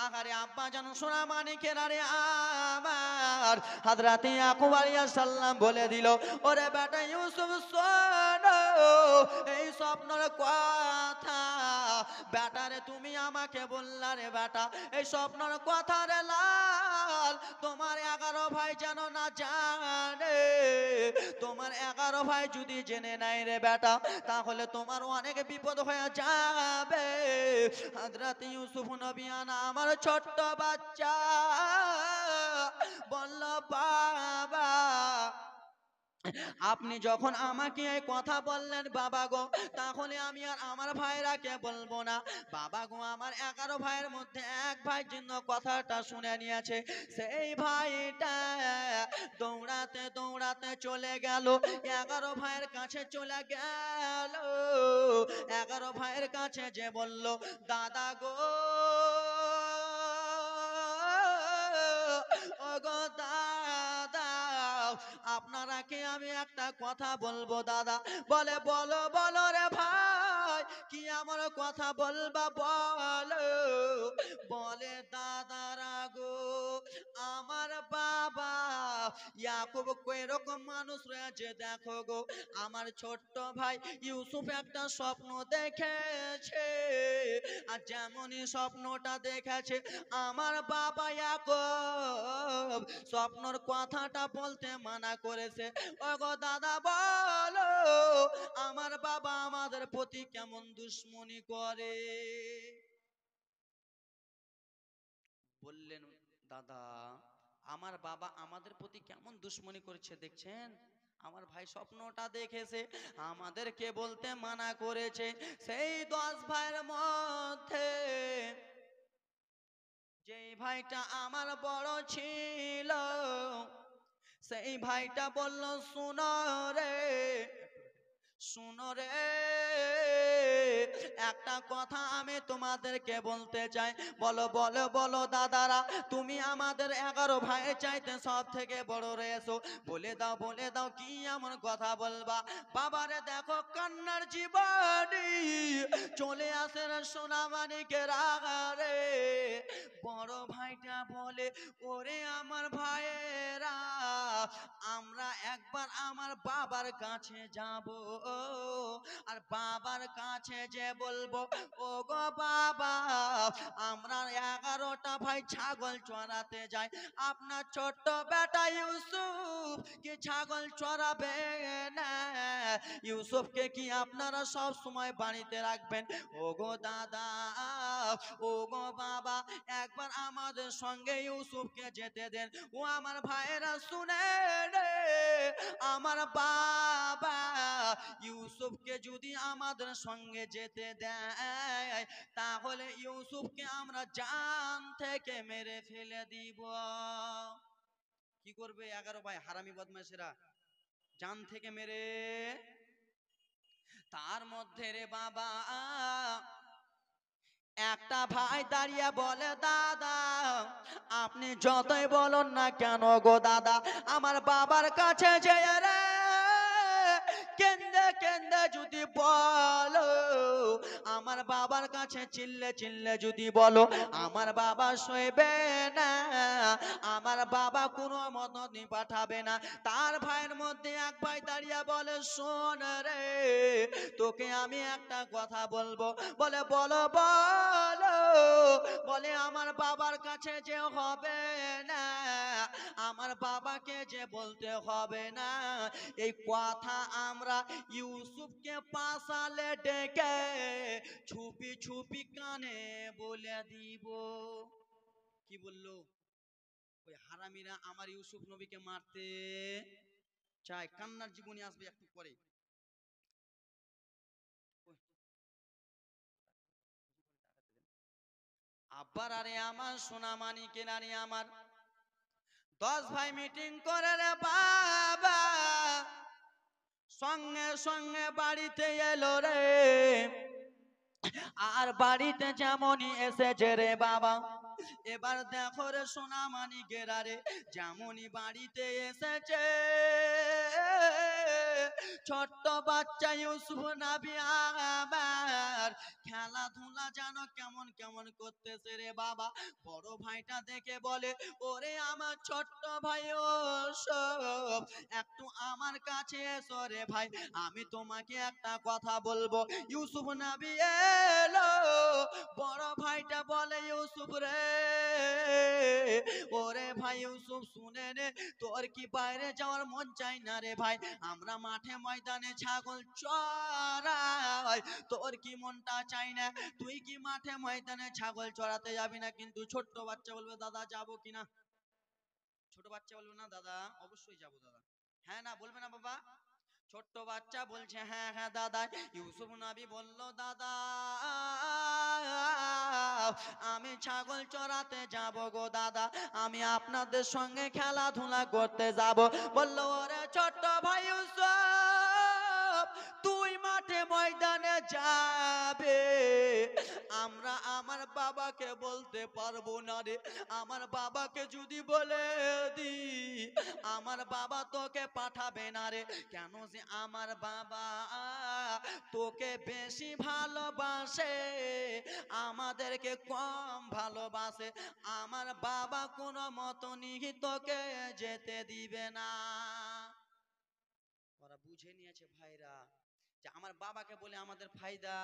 আহারে আব্বা জান সোনা মানিকেরা রে আমার, হযরত ইয়াকুব আলাইহিস সালাম বলে দিল, ওরে বেটা ইউসুফ শোনো এই স্বপ্নের কথা। বেটা রে তুমি আমাকে বললা রে বেটা এই স্বপ্নের কথা রে লাল, তোমার 11 ভাই যেন না জানে। তোমার 11 ভাই যদি জেনে নেয় রে বেটা তাহলে তোমার অনেক বিপদ হয়ে যাবে। হযরত ইউসুফ নবী আমার ছোট্ট বাচ্চা বলল, বাবা আপনি যখন আমাকে এই কথা বললেন বাবা গো, তাহলে আমি আর আমার ভাইরাকে বলবো না। বাবা গো আমার 11 ভাইয়ের মধ্যে এক ভাই জন্য কথাটা শুনে নিয়েছে, সেই ভাইটা দৌড়াতে দৌড়াতে চলে গেল 11 ভাইয়ের কাছে চলে গেল। 11 ভাইয়ের কাছে যে বলল, দাদা গো ওগো দাদা আপনারাকে আমি একটা কথা বলবো দাদা। বলে বলো বলো রে ভাই কি আমার কথা বলবা বলো। বলে দাদারা গো আমার বাবা ইয়াকুব এরকম মানুষ রয়েছে, দেখো গো আমার ছোট্ট ভাই ইউসুফ একটা স্বপ্ন দেখেছে, আর যেমনই স্বপ্নটা দেখেছে আমার বাবা ইয়াকুব স্বপ্নর কথাটা বলতে মানা করেছে। ওগো দাদা বলো আমার বাবা আমাদের প্রতি কেমন দুশ্মনী করে। বললেন, দাদা আমার বাবা আমাদের প্রতি কেমন দুশ্মনী করেছে দেখছেন, আমার ভাই স্বপ্নটা দেখেছে আমাদেরকে বলতে মানা করেছে। সেই 10 ভাইয়ের মধ্যে যেই ভাইটা আমার বড় ছিল সেই ভাইটা বলল, শুনো রে শুনো রে একটা কথা আমি তোমাদেরকে বলতে চাই। বলো বলো বলো দাদারা তুমি আমাদের 11 ভাইয়ের চাইতে সব থেকে বড় রয়েছো, বলে দাও কি এমন কথা বলবা। বাবারে দেখো কান্নার জীবনী চলে আসে রে সোনা মানিকের আগারে। বড় ভাইটা বলে, ওরে আমার ভাইয়েরা আমরা একবার আমার বাবার কাছে যাব, আর বাবার কাছে যে বলবো ও গো বাবা আমরা 11টা ভাই ছাগল চড়াতে যাই, আপনার ছোট্ট বেটা ইউসুফ কি ছাগল চড়াবে না, ইউসুফকে কি আপনারা সব সময় বাড়িতে রাখবেন। ও গো দাদা ও গো বাবা একবার আমাদের সঙ্গে ইউসুফকে যেতে দেন। ও আমার ভাইয়েরা শুনে রে আমার বাবা ইউসুফকে যদি আমাদের সঙ্গে যেতে দেয় তাহলে ইউসুফকে আমরা জান থেকে মেরে ফেলে দিব। কি করবে 11 ভাই হারামি বদমাশেরা, জান থেকে মেরে। তার মধ্যে রে বাবা একটা ভাই দাঁড়িয়ে বলে, দাদা আপনি যতই বলুন না কেন গো দাদা আমার বাবার কাছে যেয়ে রে কেন্দে কেন্দে যদি বলো, আমার বাবার কাছে চিল্লে চিল্লে যদি বলো আমার বাবা সইবে না, আমার বাবা কোনো মদতই পাঠাবে না। তার ভাইয়ের মধ্যে এক ভাই দাঁড়িয়ে বলে, শোন রে তোকে আমি একটা কথা বলবো। বলে বলো বলো। বলে আমার বাবার কাছে যে হবে না, আমার বাবাকে যে বলতে হবে না, এই কথা আমরা ইউসুফকে পাশালে ডেকে ছুপি ছুপি কানে বলে দিব। কি বললো ওই হারামিরা আমার ইউসুফ নবীকে মারতে চায়। কান্নার জীবনী আসবে একটু পরে। আব্বার আরে আমার সোনা মানিকের আরে আমার 10 ভাই মিটিং করে রে বাবা সঙ্গে সঙ্গে বাড়িতে এলো রে। আর বাড়িতে যেমনই এসেছে রে বাবা এবার দেখো রে সোনা মানিকেরা রে যেমনই বাড়িতে এসেছে ছোট্ট বাচ্চা ইউসুফ নবী আমার খেলাধুলা জানো কেমন কেমন করতেছে রে বাবা। বড় ভাইটা দেখে বলে, ওরে আমার ছোট্ট ভাই ইউসুফ, একটু আমার কাছে এসো রে ভাই, আমি তোমাকে একটা কথা বলবো। ইউসুফ নবী এলো, বড় ভাইটা বলে, ইউসুফ রে, ওরে ভাই ইউসুফ শুনে নে, তোর কি বাইরে যাওয়ার মন চাই না রে ভাই? আমরা মাঠে ময়দানে ছাগল চড়াই, তোর কি মনটা চাই না? তুই কি মাঠে ময়দানে ছাগল চড়াতে যাবি না? কিন্তু ছোট্ট বাচ্চা বলবে, দাদা যাবো কিনা? ছোট বাচ্চা বলবে না, দাদা অবশ্যই যাবো দাদা। হ্যাঁ না বলবে না বাবা? ছোট্ট বাচ্চা বলছে, হ্যাঁ হ্যাঁ দাদা। ইউসুফ নবী বলল, দাদা আমি ছাগল চড়াতে যাব গো দাদা, আমি আপনাদের সঙ্গে খেলাধুলা করতে যাব। বলল, ওরে ছোট্ট ভাই ইউসুফ, তুই মাঠে ময়দানে যাবে, আমরা আমার বাবাকে বলতে পারবো না রে। আমার বাবাকে যদি বলে দি, আমার বাবা তোকে পাঠাবে না রে। কেন যে আমার বাবা তোকে বেশি ভালোবাসে, আমাদেরকে কম ভালোবাসে। আমার বাবা কোনো মতনই তোকে যেতে দিবে না। ওরা বুঝে নিয়েছে ভাইরা যে আমার বাবাকে বলে আমাদের ফায়দা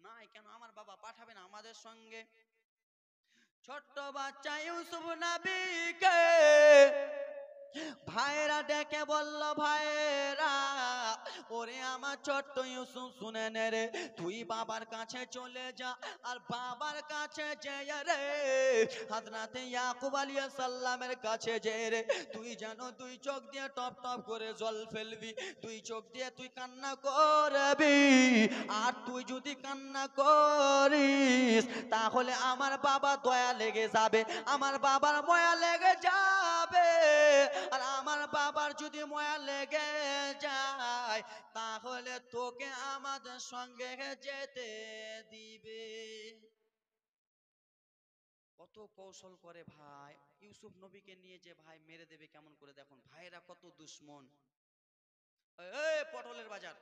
নাই, কেন আমার বাবা পাঠাবে না আমাদের সঙ্গে। ছোট্ট বাচ্চা ইউসুফ নবীকে ভাইরা ডেকে বলল, ভাইরা ওরে আমার ছোট্ট ইউসুফ শুনে নে রে, তুই বাবার কাছে চলে যা, আর বাবার কাছে যেয়ে রে হযরতে ইয়াকুব আলাইহিস সালামের কাছে যেয়ে রে তুই যেন দুই চোখ দিয়ে টপ টপ করে জল ফেলবি, দুই চোখ দিয়ে তুই কান্না করবি। আর তুই যদি কান্না করিস তাহলে আমার বাবা দয়া লেগে যাবে, আমার বাবার মায়া লেগে যাবে। আর আমার বাবার যদি মায়া লেগে যায় তাহলে তোকে আমাদের সঙ্গে যেতে দিবে। কত কৌশল করে ভাই, ইউসুফ নবীকে নিয়ে যে ভাই মেরে দেবে কেমন করে, দেখুন ভাইরা কত দুশ্মন। এই পটলের বাজার,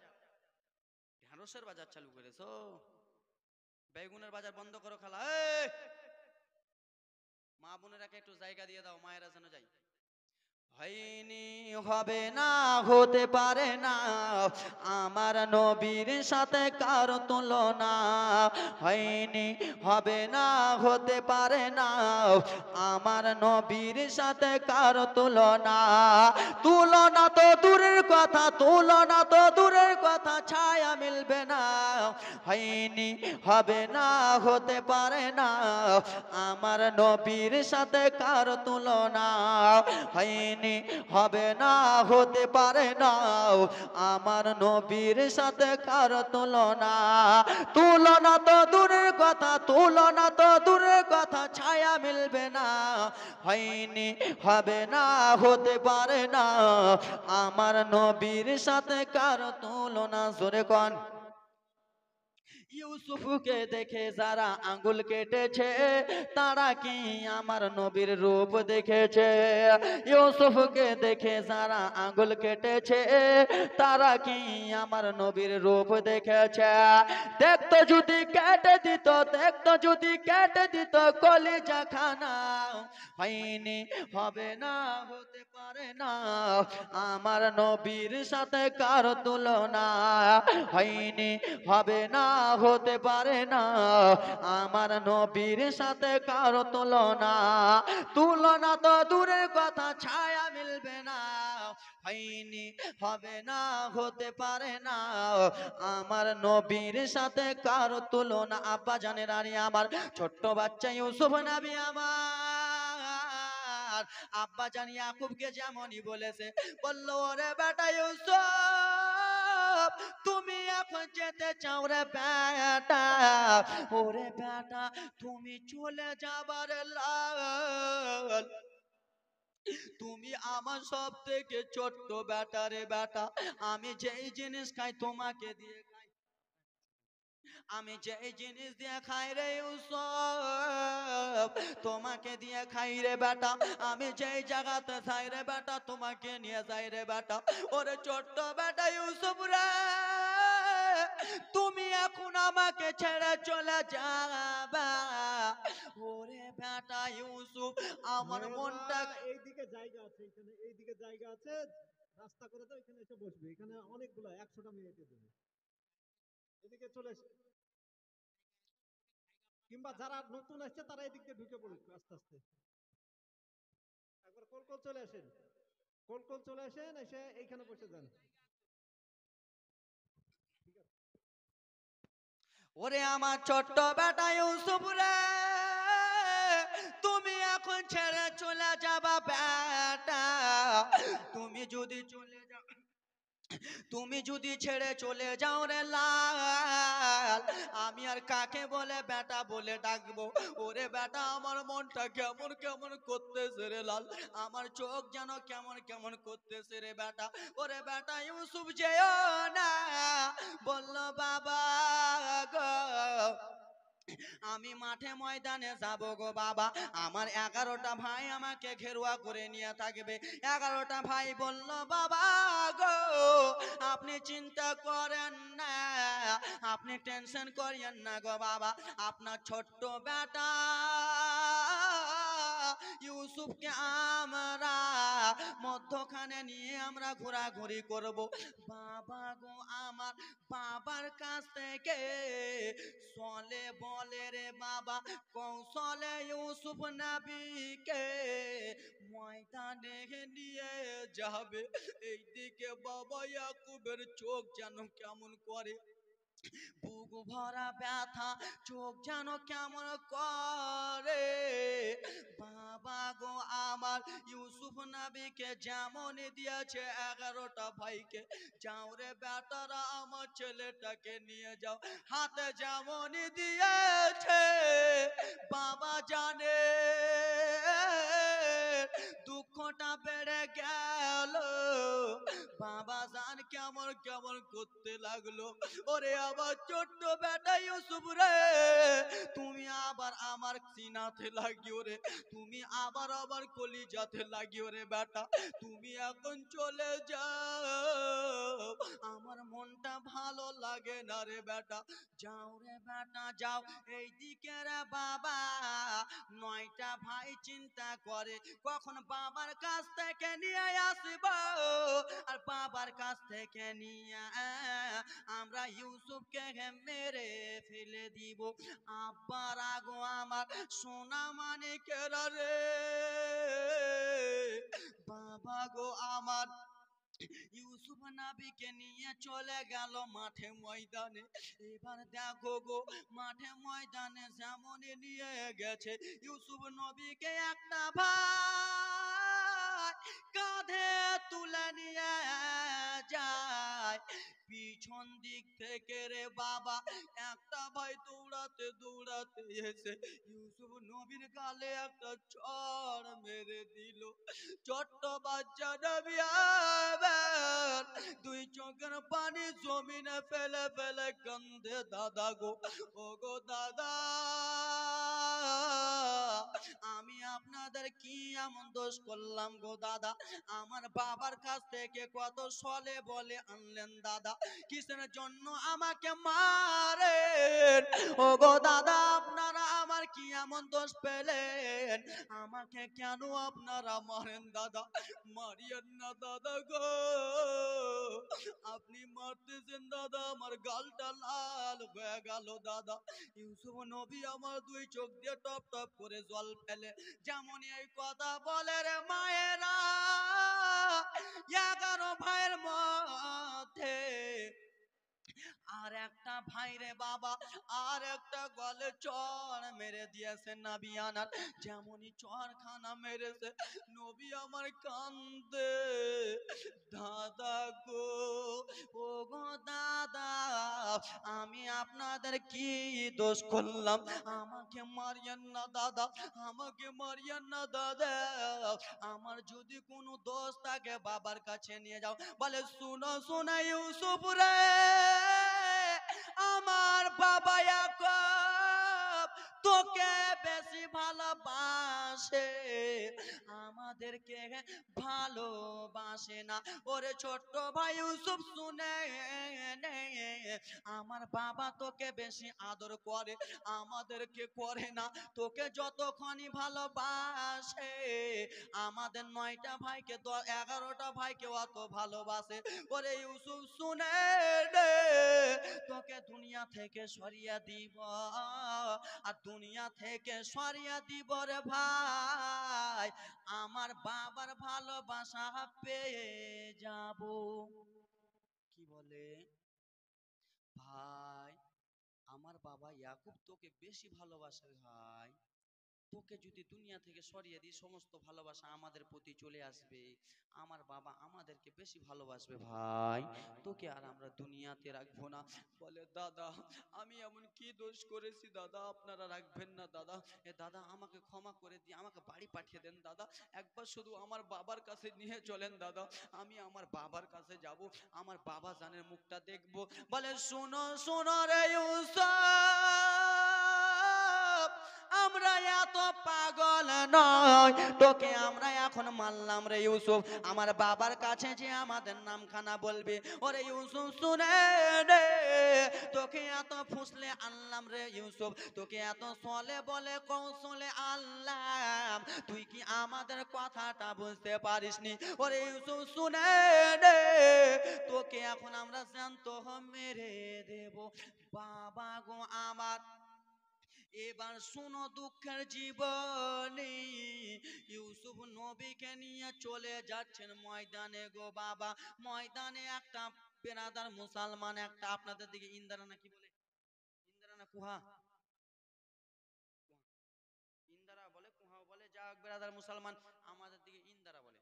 ঢেঁড়সের বাজার চালু করেছো, বেগুনের বাজার বন্ধ করো খালা। মা বোনেরাকে একটু জায়গা দিয়ে দাও, মায়েরা যেন যায়। হয়নি, হবে না, হতে পারে না, আমার নবীর সাথে কারো তুলনা। হয়নি, হবে না, হতে পারে না, আমার নবীর সাথে কারো তুলনা। তুলনা তো দূরের কথা, তুলনা তো দূরের কথা, ছায়া মিলবে না। হয়নি, হবে না, হতে পারে না, আমার নবীর সাথে কারো তুলনা। হয়নি, হবে না, হতে পারে না, আমার নবীর সাথে কারো তুলনা। তুলনা তো দূরের কথা, তুলনা তো দূরের কথা, ছায়া মিলবে না। হয়নি, হবে না, হতে পারে না, আমার নবীর সাথে কারো তুলনা। জোরে কোন। ইউসুফকে দেখে যারা আঙ্গুল কেটেছে তারা কি আমার নবীর রূপ দেখেছে? ইউসুফকে দেখে যারা আঙ্গুল কেটেছে তারা কি আমার নবীর রূপ দেখেছে? দেখতো যদি কেটে দিত, দেখতো যদি কেটে দিত কলিজা খানা। হয়নি, হবে না, হতে পারে না, আমার নবীর সাথে কারো তুলনা। হয়নি, হবে না, হতে পারে না, আমার নবীর সাথে কারো তুলনা। তুলনা তো দূরের কথা, ছায়া মিলবে না। হয়নি, হবে না, হতে পারে না, আমার নবীর সাথে কারো তুলনা। আব্বা জানের আরে আমার ছোট্ট বাচ্চা ইউসুফ নবী আমার আব্বা জান ইয়াকুবকে যেমনই বলেছে, বলল, ওরে বেটা ইউসুফ, তুমি এখন যেতে চাও রে বেটা, ওরে বেটা তুমি চলে যাবার লাল, তুমি আমার সব থেকে ছোট্ট বেটা রে বেটা, আমি যেই জিনিস খাই তোমাকে দিয়ে খাই, আমি যেই জিনিস দিয়ে খাই রে ইউসুফ তোমাকে দিয়ে খাই রে বেটা, আমি যেই জায়গাতে যাই রে বেটা তোমাকে নিয়ে যাই রে বেটা। ওরে ছোট্ট বেটা ইউসুফ রে, তুমি এখন আমাকে ছেড়ে চলে যাবা। ওরে বেটা ইউসুফ, আমার মনটা এইদিকে জায়গা আছে, এখানে এইদিকে জায়গা আছে, রাস্তা করে দাও, এখানে এসে বসবে, এখানে অনেকগুলো 100টা মেয়েকে দেবে, এদিকে চলে এসে, কিংবা যারা নতুন আসছে তারা এদিক দিয়ে ঢুকে পড়ুক আস্তে আস্তে। একবার কোল কোল চলে আসেন, কোল কোল চলে আসেন, এসে এইখানে বসে যান। ওরে আমার ছোট্ট বেটা ইউসুফ রে, তুমি এখন ছেড়ে চলে যাবা বেটা। তুমি যদি চলে যাও, তুমি যদি ছেড়ে চলে যাও রে লাল, আমি আর কাকে বলে বেটা বলে ডাকবো। ওরে বেটা আমার মনটা কেমন কেমন করতেছে রে লাল, আমার চোখ যেন কেমন কেমন করতেছে রে বেটা। ওরে বেটা ইউসুফ যেও না, বলল বাবা গো আমি মাঠে ময়দানে যাব গো বাবা, আমার 11টা ভাই আমাকে ঘেরুয়া করে নিয়ে থাকবে। 11টা ভাই বলল বাবা গো আপনি চিন্তা করেন না, আপনি টেনশন করিয়েন না গো বাবা, আপনার ছোট্ট বেটা ইউসুফকে আমরা মধ্যখানে নিয়ে আমরা ঘোরাঘুরি করব। বাবা গো আমার বাবার কাছ থেকে চলে বলে রে বাবা কৌশলে ইউসুফ নবীকে ময়দানে নিয়ে যাবে। এইদিকে বাবা ইয়াকুবের চোখ যেন কেমন করে, বুক ভরা ব্যথা, চোখ যেন কেমন করে। বাবা গো আমার ইউসুফ নবীকে যেমন দিয়েছে 11টা ভাইকে, যাও রে বেটারা আমার ছেলেটাকে নিয়ে যাও, হাতে যেমন দিয়েছে বাবা জানে দুঃখটা বেড়ে গেল। বাবা জান কেমন কেমন করতে লাগলো। ওরে আবার ছোট্ট বেটা ইউসুফ রে, তুমি আবার আমার সিনাতে লাগিও রে, তুমি আবার আবার কলিজাতে লাগিও রে বেটা, তুমি এখন চলে যাও, আমার মনটা ভালো লাগে না রে বেটা। যাও রে বেটা যাও। এইদিকে রে বাবা 9টা ভাই চিন্তা করে কখন বাবার কাছ থেকে নিয়ে আসব, আর বাবার কাছ থেকে নিয়ে আমরা ইউসুফকে মেরে ফেলে দিব। আব্বার আগো আমার সোনা মানিকেরা রে, বাবা গো আমার ইউসুফ নবীকে নিয়ে চলে গেল মাঠে ময়দানে। এবার দেখো গো মাঠে ময়দানে যেমন নিয়ে গেছে ইউসুফ নবীকে, একটা ভাই কাঁধে তুলে নিয়ে যায়, পিছন দিক থেকে রে বাবা একটা ভাই দৌড়াতে দৌড়াতে এসে ইউসুফ নবীর গালে একটা চড় মেরে দিল। ছোট্ট বাচ্চা নবী আবার দুই চোখের পানি জমিনে ফেলে ফেলে কান্দে, দাদা গো ও গো দাদা আমি আপনাদের কি এমন দোষ করলাম গো দাদা, আমার বাবার কাছ থেকে কত সলে বলে আনলেন দাদা, কিসের জন্য আমাকে মারেন ও গো দাদা, আপনারা আমার কি এমন দোষ পেলেন, আমাকে কেন আপনারা মারেন দাদা, মারিয়েন না দাদা গো, আপনি মারতেছেন দাদা আমার গালটা লাল হয়ে গেল দাদা। ইউসুফ নবী আমার দুই চোখ দিয়ে টপ টপ করে জল ফেলে, যেমন এই কথা বলে রে মায়েরা 11 ভাইয়ের মধ্যে আর একটা ভাই রে বাবা আর একটা গলে চড় মেরে দিয়েছে নাবিয়ানার, যেমনই চড় খানা মেরেছে নবী আমার কান্দে, দাদা গো ও গো দাদা আমি আপনাদের কি দোষ করলাম, আমাকে মারিয়েন না দাদা, আমাকে মারিয়েন না দাদা, আমার যদি কোনো দোষ থাকে বাবার কাছে নিয়ে যাও। বলে শুনো শোনা ইউসুফ রে, আমার বাবা ইয়াকুব তোকে বেশি ভালোবাসে, আমাদেরকে ভালোবাসে না। ওরে ছোট্ট ভাই ইউসুফ শুনে নে, আমার বাবা তোকে বেশি আদর করে, আমাদেরকে করে না। তোকে যতক্ষণই ভালোবাসে, আমাদের 9টা ভাইকে 11টা ভাইকে অত ভালোবাসে। ওরে ইউসুফ শুনে নে, তোকে দুনিয়া থেকে সরিয়ে দিব, আর দুনিয়া থেকে সরিয়ে দিব রে ভাই, আমার বাবার ভালোবাসা পেয়ে যাব। কি বলে ভাই, আমার বাবা ইয়াকুব তোকে বেশি ভালোবাসে ভাই, তোকে যদি দুনিয়া থেকে সরিয়ে দিই সমস্ত ভালোবাসা আমাদের প্রতি চলে আসবে, আমার বাবা আমাদেরকে বেশি ভালোবাসবে ভাই, তোকে আর আমরা দুনিয়াতে রাখবো না। বলে দাদা আমি এমন কি দোষ করেছি দাদা আপনারা রাখবেন না দাদা, দাদা আমাকে ক্ষমা করে দিয়ে আমাকে বাড়ি পাঠিয়ে দেন দাদা, একবার শুধু আমার বাবার কাছে নিয়ে চলেন দাদা, আমি আমার বাবার কাছে যাব, আমার বাবা জানের মুখটা দেখবো। বলে শোনো শোনো রে ইউসুফ, আমরা এত পাগল নয়, তোকে আমরা এখন মানলাম রে ইউসুফ, আমার বাবার কাছে যে আমাদের নামখানা বলবে। ওরে ইউসুফ শুনে রে, তোকে এত ফুসলে আনলাম রে ইউসুফ, তোকে এত সলে বলে কৌশলে আনলাম, তুই কি আমাদের কথাটা বুঝতে পারিসনি? ওরে ইউসুফ শুনে রে, তোকে এখন আমরা জ্যান্ত মেরে দেব। বাবা গো আমার, এবার শুনো দুঃখের জীবনী, ইউসুফ নবীকে নিয়ে চলে যাচ্ছেন ময়দানে গো বাবা। ময়দানে একটা বেরাদার মুসলমান, একটা আপনাদের দিকে ইন্দারা না কি বলে, ইন্দারা না কুহা, ইন্দারা বলে কুহাও বলে, যাক বেরাদার মুসলমান, আমাদের দিকে ইন্দারা বলে।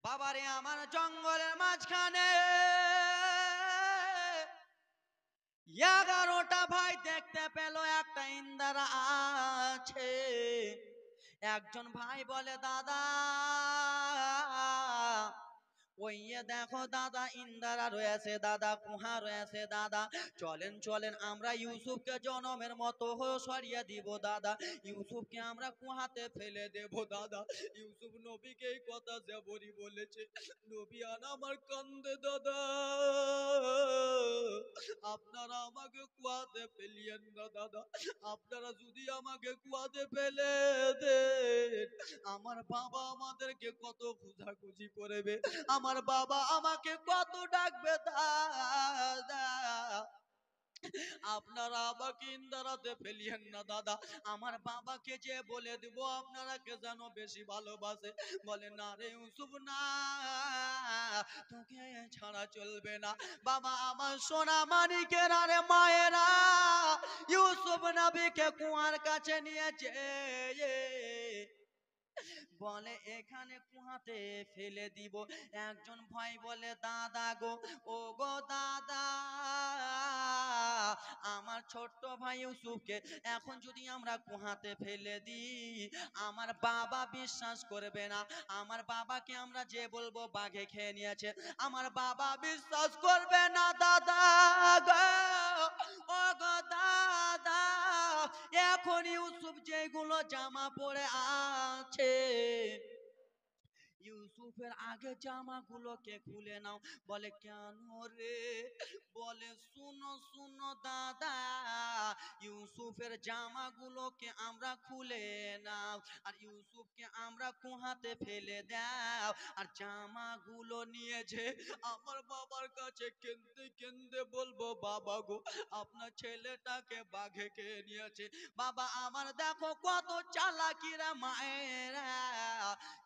বাবারে আমার জঙ্গলের মাঝখানে 11টা ভাই দেখতে পেল একটা ইন্দারা আছে। একজন ভাই বলে দাদা ওই দেখো দাদা ইন্দারা রয়েছে দাদা, কুহা রয়েছে দাদা, চলেন চলেন আমরা ইউসুফকে জনমের মতো সরিয়ে দিব দাদা, ইউসুফকে আমরা কুহাতে ফেলে দেব দাদা। ইউসুফ নবীকে এই কথা যেমনই বলেছে, নবী আর আমার কান্দে দাদা, আপনারা আমাকে কুয়াতে ফেলিয়েন না দাদা, আপনারা যদি আমাকে কুয়াতে ফেলে দেন আমার বাবা আমাদেরকে কত খোঁজাখুঁজি করবে, আমার বাবা আমাকে কত ডাকবে দাদা, আপনারা আমাকে ইন্দারাতে ফেলিয়েন না দাদা, আমার বাবাকে যে বলে দিব আপনারা কে যেন বেশি ভালোবাসে। বলে না রে ইউসুফ না, তোকে ছাড়া চলবে না। বাবা আমার সোনা মানিকের আরে মায়েরা ইউসুফ নবীকে কুয়ার কাছে নিয়েছে, বলে এখানে কুহাতে ফেলে দিব। একজন ভাই বলে দাদা গো, ও গো দাদা, আমার ছোট্ট ভাই ইউসুফকে এখন যদি আমরা কুহাতে ফেলে দিই আমার বাবা বিশ্বাস করবে না, আমার বাবাকে আমরা যে বলবো বাঘে খেয়ে নিয়েছে, আমার বাবা বিশ্বাস করবে না দাদা গো, ও গো দাদা, এখন ইউসুফ যেগুলো জামা পরে আছে ইউসুফের আগে জামাগুলোকে খুলে নাও। বলে কেন রে? বলে শুনো শুনো দাদা, ইউসুফের জামাগুলোকে আমরা খুলে নাও, আর ইউসুফকে আমরা কুহাতে ফেলে দাও, আর জামাগুলো নিয়ে যে আমার বাবার কাছে কেঁদে কেঁদে বলবো বাবা গো আপনার ছেলেটাকে বাঘে খেয়ে নিয়েছে। বাবা আমার দেখো কত চালাকিরা মায়েরা,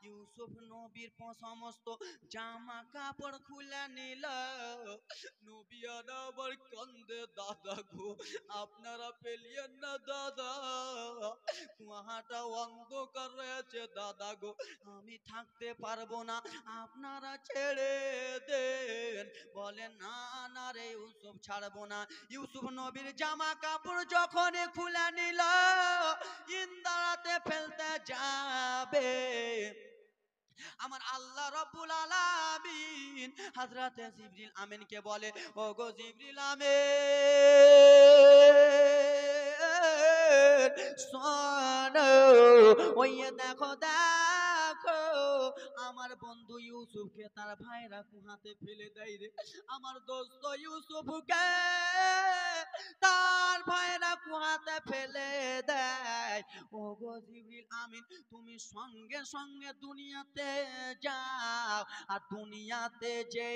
ইউসুফ নবীর সমস্ত জামা কাপড় খুলে নিল, নবী আর আবার কান্দে দাদা গো আপনারা পেলিয়েন না দাদা, কুয়াটা অন্ধকার রয়েছে দাদা গো আমি থাকতে পারবো না, আপনারা ছেড়ে দেন। বলে না না রে ইউসুফ ছাড়বো না। ইউসুফ নবীর জামা কাপড় যখন খুলে নিল ইন্দারাতে ফেলতে যাবে, আমার আল্লাহ রব্বুল আলামিন হযরতে জিবরিল আমিনকে বলে, ও গো জিবরিল আমিন শোনো, ওই দেখো দেখো আমার বন্ধু ইউসুফকে তার ভাইরা কুহাতে ফেলে দেয় রে। আমার দোস্ত ইউসুফকে তার ভাইরা কুহাতে ফেলে দেয়। ও গো জিবরিল আমিন তুমি সঙ্গে সঙ্গে দুনিয়াতে যাও, আর দুনিয়াতে যে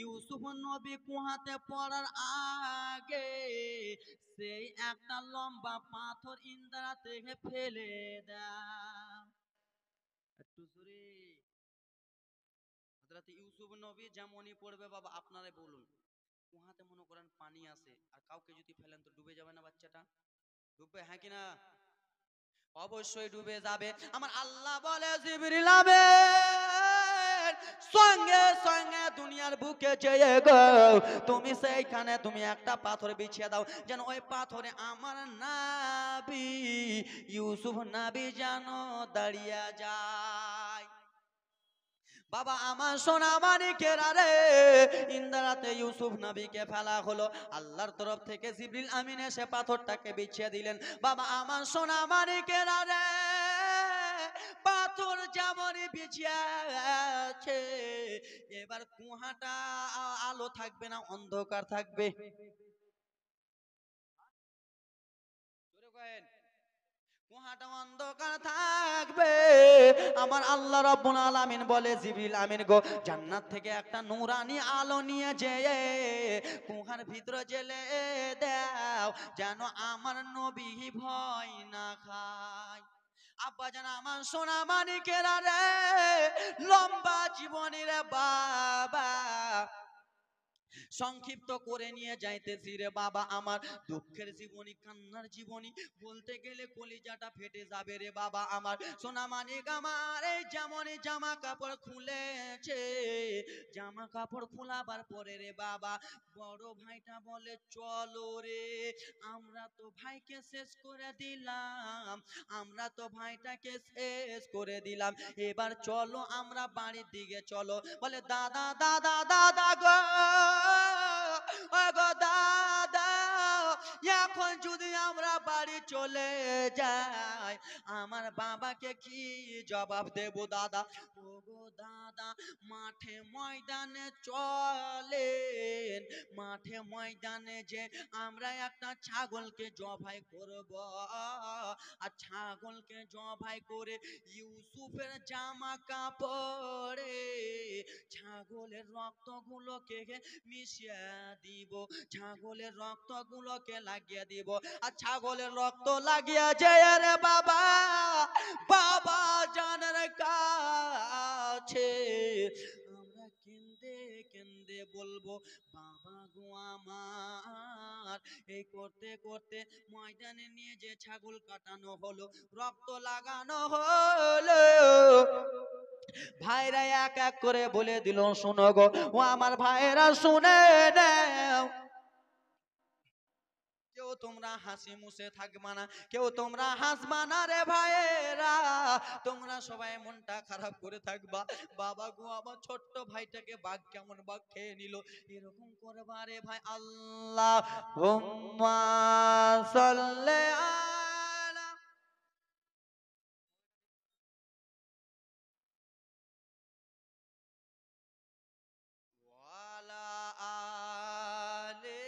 ইউসুফ নবী কুহাতে পড়ার আগে সেই একটা লম্বা পাথর ইন্দ্রা থেকে ফেলে দাও। একটু জোরে। হযরত ইউসুফ নবী যেমনই পড়বে বাবা আপনারাই বলুন, কুহাতে মনে করেন পানি আছে, আর কাউকে যদি ফেলেন তো ডুবে যাবে না বাচ্চাটা? ডুববে, হ্যাঁ কিনা? অবশ্যই ডুবে যাবে। আমার আল্লাহ বলে জিবরিল আমিন সঙ্গে সঙ্গে দুনিয়ার বুকে যেয়ে গো তুমি সেইখানে তুমি একটা পাথর বিছিয়ে দাও, যেন ওই পাথরে আমার নবী ইউসুফ নবী যেন দাঁড়িয়ে যায়। বাবা আমার সোনা মানিকেরা রে, ইন্দ্রাতে ইউসুফ নবীকে ফেলা হলো। আল্লাহর তরফ থেকে জিবরিল আমিন এসে পাথরটাকে বিছিয়ে দিলেন। বাবা আমার সোনা মানিকেরা রে, পাথর যেমনই বিছিয়ে আছে, এবার কুহাটা আলো থাকবে না, অন্ধকার থাকবে? জোরে কহেন। কুহাটা অন্ধকার থাকবে। আমার আল্লাহ রাব্বুল আলামিন বলে জিবরিল আমিন গো জান্নাত থেকে একটা নূরানি আলো নিয়ে যেয়ে কুহার ভিতরে জেলে দাও, যেন আমার নবী ভয় না খায়। আব্বা জান আমার সোনা মানিকেরা রে, লম্বা জীবনের বাবা সংক্ষিপ্ত করে নিয়ে যাইতেছি রে বাবা। আমার দুঃখের জীবনী, কান্নার জীবনী বলতে গেলে কলিজাটা ফেটে যাবে রে বাবা। আমার সোনা মানিক আমার এই যেমনই জামা কাপড় খুলেছে, জামা কাপড় খোলাবার পরে রে বাবা বড় ভাইটা বলে চলো রে, আমরা তো ভাইকে শেষ করে দিলাম, আমরা তো ভাইটাকে শেষ করে দিলাম, এবার চলো আমরা বাড়ির দিকে চলো। বলে দাদা দাদা দাদা গো, ও গো দাদা, এখন যদি আমরা বাড়ি চলে যাই আমার বাবাকে কি জবাব দেব দাদা? ও গো দাদা মাঠে ময়দানে চলেন, মাঠে ময়দানে যে আমরা একটা ছাগলকে জবাই করব, আর ছাগলকে জবাই করে ইউসুফের জামা কাপড়ে ছাগলের রক্তগুলোকে মিশিয়ে দিব, ছাগলের রক্তগুলোকে লাগিয়ে দিব। আর ছাগলের রক্ত লাগিয়ে যায় রে বাবা বাবা জানের কাছে আমরা কেন্দে কেন্দে বলবো বাবা গো আমার। এই করতে করতে ময়দানে নিয়ে যে ছাগল কাটানো হলো, রক্ত লাগানো হলো, ভাইরা এক এক করে বলে দিল শোনো গো, ও আমার ভাইরা শুনে নাও, কেউ তোমরা হাসি মুছে থাকবা না, কেউ তোমরা হাসবা না রে ভাইয়েরা, তোমরা সবাই মনটা খারাপ করে থাকবা। বাবা গো আমার ছোট্ট ভাইটাকে বাঘ কেমন বাঘ খেয়ে নিল, এরকম করবা রে ভাই। আল্লাহ হুম্মা সাল্লি আলা ওয়ালা আলে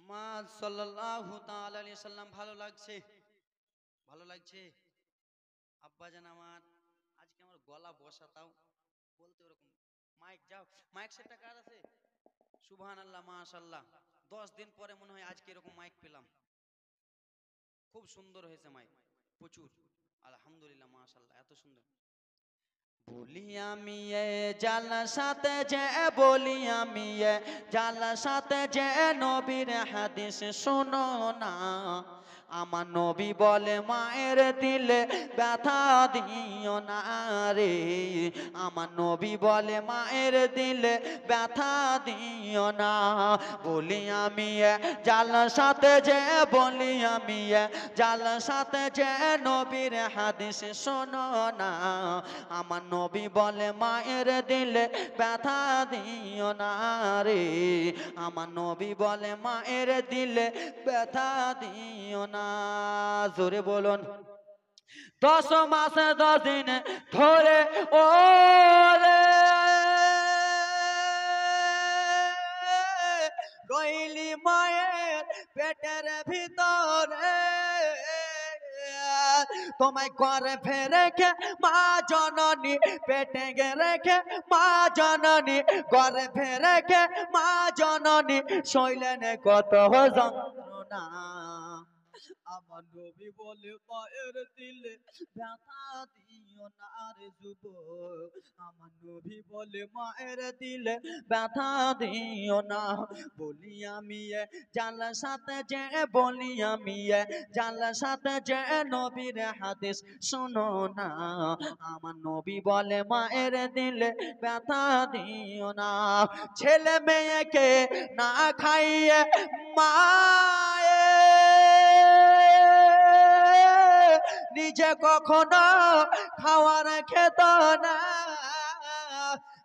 মা সাল্লাল্লাহু তাআলা আলাইহি সাল্লাম। ভালো লাগছে? ভালো লাগছে? আব্বাজান আমার আজকে আমার গলা বসাতাও বলতে ওরকম। মাইক যাও, মাইক সেটটা কার আছে? সুবহানাল্লাহ মাশাআল্লাহ। 10 দিন পরে মনে হয় আজকে এরকম মাইক পেলাম। খুব সুন্দর হয়েছে মাইক, প্রচুর আলহামদুলিল্লাহ মাশাআল্লাহ, এত সুন্দর। বলি আমি এ জালসাতে যে, বলি আমি এ জালসাতে যে নবীর হাদিস শোনো না, আমার নবী বলে মায়ের দিলে ব্যথা দিও না রে, আমার নবী বলে মায়ের দিলে ব্যথা দিও না। বলি আমি জাল সাথে যে বলি আমি জাল সাথে যে নবীর হাদিস শোনো না, আমার নবী বলে মায়ের দিলে ব্যথা দিও না রে, আমার নবী বলে মায়ের দিলে ব্যথা দিও না। জোরে বলুন। 10 মাসে 10 দিন ধরে ওরে রইলি মায়ের পেটের ভিতরে, তোমায় গর্ভে রেখে মা জননী, পেটে রেখে মা জননী, গর্ভে রেখে মা জননী শৈলেন কত যন্ত্রণা। আমার নবী বলে মায়ের দিলে ব্যথা দিও না রে যুবক, আমার নবী বলে মায়ের দিলে ব্যথা দিও না। বলি আমি জাল সাথে যে বলি আমি জাল সাথে যে নবীর হাদিস শোনো না, আমার নবী বলে মায়ের দিলে ব্যথা দিও না। ছেলে মেয়েকে না খাইয়ে মায়ে নিজে কখনো খাওয়ার খেত না।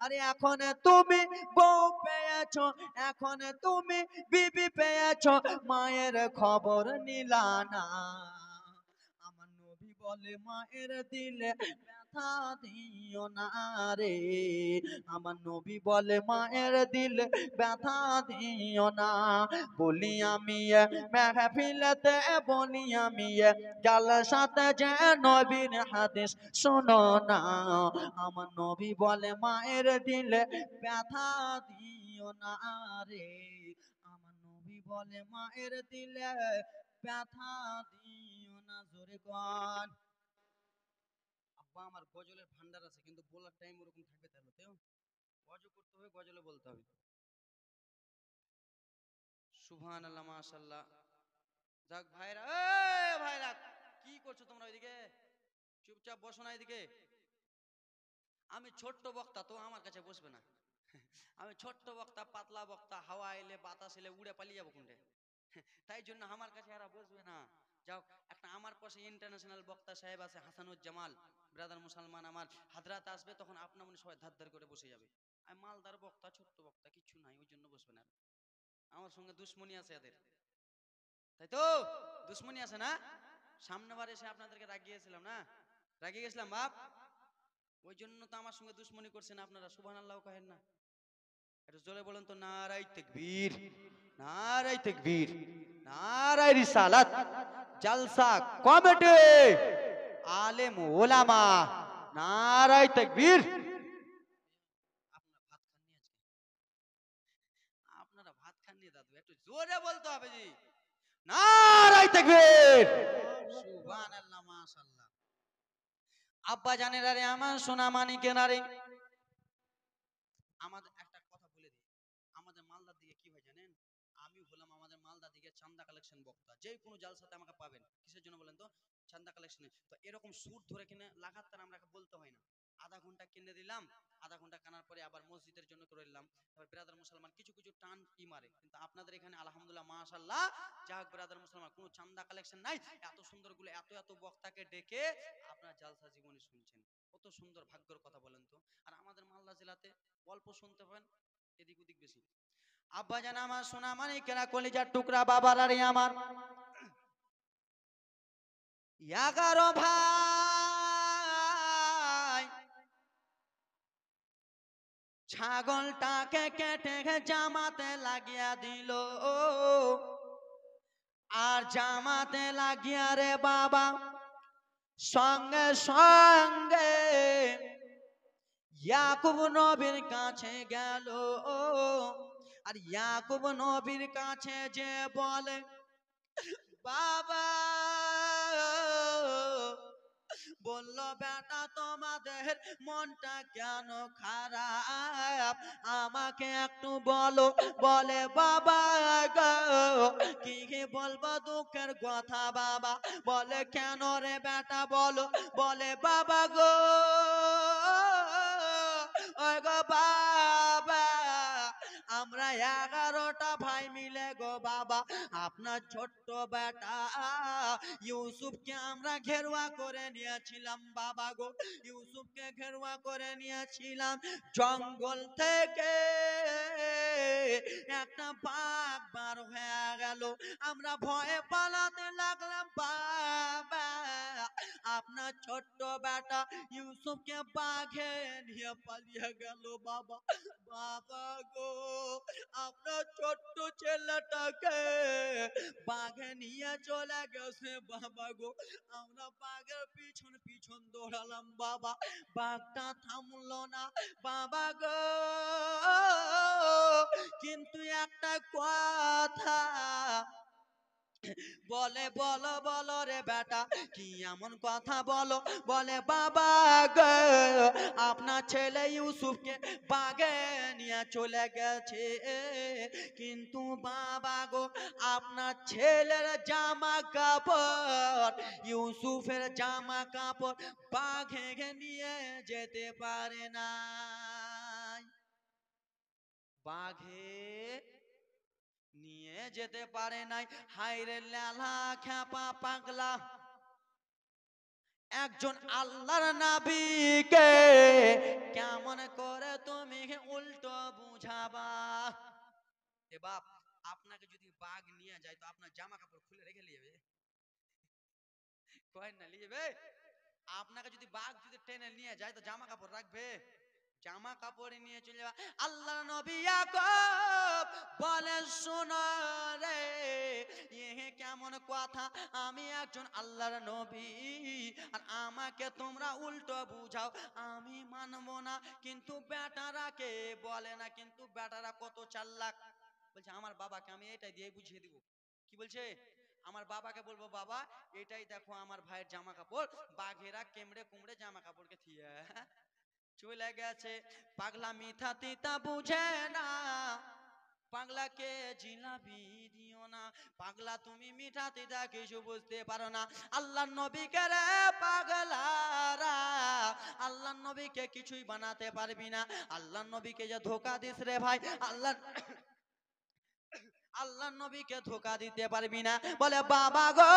আরে এখন তুমি বউ পেয়েছো, এখন তুমি বিবি পেয়েছো, মায়ের খবর নিলা না। আমার নবী বলে মায়ের দিলে ব্যথা দিও না রে, আমার নবী বলে মায়ের দিলে ব্যথা দিও না। বলি আমি মেহফিলতে বলি আমি জাল সাথে যে নবীর হাদিস শোনো না, আমার নবী বলে মায়ের দিলে ব্যথা দিও না রে, আমার নবী বলে মায়ের দিলে ব্যথা দিও না। জোরে গান। আব্বা আমার গজলের ভান্ডার আছে, কিন্তু বলার টাইম ওরকম থাকবে, তাহলে তো গজল করতে হবে, গজলে বলতে হবে। সুবহানাল্লাহ, মাশাআল্লাহ। যাক ভাইরা, এই ভাইরা কি করছো তোমরা ওইদিকে? চুপচাপ বসো না এদিকে। আমি ছোট্ট বক্তা, তো আমার কাছে বসবে না। আমি ছোট্ট বক্তা, পাতলা বক্তা, হাওয়া এলে বাতাস এলে উড়ে পালিয়ে যাবো কোনটা। তাই জন্য আমার কাছে এরা বসবে না। যাও, একটা আমার পাশে ইন্টারন্যাশনাল বক্তা সাহেব আছে হাসানুজ্জামাল ব্রাদার মুসলমান, আমার হাজরাত আসবে, তখন আপনা মনে সবাই ধার ধার করে বসে যাবে। আমি মালদার বক্তা, ছোট্ট বক্তা, কিচ্ছু নাই, ওই জন্য বসবে না। আমার সঙ্গে দুশ্মনী আছে এদের, তাই তো? দুশ্মনী আছে না? সামনে বার এসে আপনাদেরকে রাগিয়েছিলাম না, রাগিয়ে গেছিলাম বাপ, ওই জন্য তো আমার সঙ্গে দুশ্মনী করছেন আপনারা। সুবহানাল্লাহ কহেন না? একটু জোরে বলেন তো, নারায়ে তাকবীর, নারায়ে তাকবীর, নারায়ে রিসালাত। জলসা কমিটি, আলেম ওলামা, নারায়ে তাকবীর। আপনারা ভাত খাননি দাদু, একটু জোরে বলতে হবে জি। নারায়ে তাকবীর, সুবহানাল্লাহ, মাশাআল্লাহ। আব্বা জানেরা রে আমার সোনা মানিকেরা রে, আমাদের একটা কথা বলে দিই, আমাদের মালদার দিকে কি হয় জানেন? আমি হলাম আমাদের মালদার দিকে চান্দা কালেকশন বক্তা। যে কোনো জালসাতে আমাকে পাবেন। কিসের জন্য বলেন তো? চান্দা কালেকশনে। তো এরকম সুর ধরে কিনে লাগাতার আমরা বলতে হয় না, আধা ঘন্টা কিনে দিলাম, আধা ঘন্টা কানার পরে আবার মসজিদের জন্য করে দিলাম। তারপর ব্রাদার মুসলমান কিছু কিছু টান ই মারে, কিন্তু আপনাদের এখানে আলহামদুলিল্লাহ মাশাআল্লাহ, যাক ব্রাদার মুসলমান, কোনো চান্দা কালেকশন নাই। এত সুন্দর গুলো এত এত বক্তাকে ডেকে আপনার জালসা জীবনে শুনছেন, কত সুন্দর ভাগ্যের কথা বলেন তো। আর আমাদের মালদা জেলাতে অল্প শুনতে পান, এদিক ওদিক বেশি। আব্বা জান আমার সোনা মানিকেরা, কলিজার টুকরা বাবারা রে আমার, 11 ভাই ছাগলটাকে কেটে জামাতে লাগিয়া দিল, আর জামাতে লাগিয়া রে বাবা সঙ্গে সঙ্গে ইয়াকুব নবীর কাছে গেল। আর ইয়াকুব নবীর কাছে যে বলে, বাবা বলল, বেটা তোমাদের মনটা কেন খারাপ, আমাকে একটু বলো। বলে, বাবা গো কি বলবো দুঃখের কথা বাবা, বলে কেন রে বেটা বলো, বলে বাবা গো ওই গো বাবা, আমরা 11টা ভাই মিলে গো বাবা আপনার ছোট্ট বেটা ইউসুফকে আমরা ঘেরুয়া করে নিয়েছিলাম বাবা গো, ইউসুফকে ঘেরুয়া করে নিয়েছিলাম। জঙ্গল থেকে একটা বাঘ বার হয়ে গেল, আমরা ভয়ে পালাতে লাগলাম বাবা, আপনার ছোট্ট বেটা ইউসুফকে বাঘে নিয়ে পালিয়ে গেল বাবা। বাবা গো আপনার ছোট্ট ছেলেটাকে বাঘে নিয়ে চলে গেছে বাবা গো, আমরা বাঘের পিছন পিছন দৌড়ালাম বাবা, বাঘটা থামলো না বাবা গো, কিন্তু একটা কথা বলে বলো বলো রে বেটা কি এমন কথা বলো, বলে বাবা গো আপনার ছেলে ইউসুফকে বাগে নিয়ে চলে গেছে, কিন্তু বাবা গো আপনার ছেলের জামা কাপড়, ইউসুফের জামা কাপড় বাঘে নিয়ে যেতে পারে না, বাঘে নিয়ে যেতে পারে নাই। হায়রে লেলা খ্যাপা পাগলা, একজন আল্লাহর নবীকে কেমন করে তুমি উল্টো বুঝাবা। এ বাপ, আপনাকে যদি বাঘ নিয়ে যায় তো আপনার জামা কাপড় খুলে রেখে নিয়ে যাবে, কয় না নিয়ে যাবে? আপনাকে যদি বাঘ যদি টেনে নিয়ে যায় তো জামা কাপড় রাখবে? জামা কাপড় নিয়ে চলে যাবে। আল্লাহ নবী ইয়াকুব বলে শোনো রে এ কেমন কথা, আমি একজন আল্লাহর নবী আর আমাকে তোমরা উল্টো বুঝাও, আমি মানবো না। কিন্তু বেটারা কে বলে না, কিন্তু বেটারা কত চালাক, বলছে আমার বাবাকে আমি এটাই দিয়ে বুঝিয়ে দিব। কি বলছে? আমার বাবাকে বলবো বাবা এটাই দেখো আমার ভাইয়ের জামা কাপড়, বাঘেরা কেমড়ে কুমড়ে জামা কাপড়কে থিয়ে চলে গেছে। পাগলা মিঠা তিতা বুঝে না, পাগলাকে জিলাপি দিও না, পাগলা তুমি মিঠা তিতা কিছু বুঝতে পারো না। আল্লাহ নবীকে রে পাগলারা, আল্লাহ নবীকে কিছুই বানাতে পারবি না, আল্লাহ নবীকে যে ধোকা দিস রে ভাই, আল্লাহ আল্লাহ নবীকে ধোকা দিতে পারবি না। বলে বাবা গো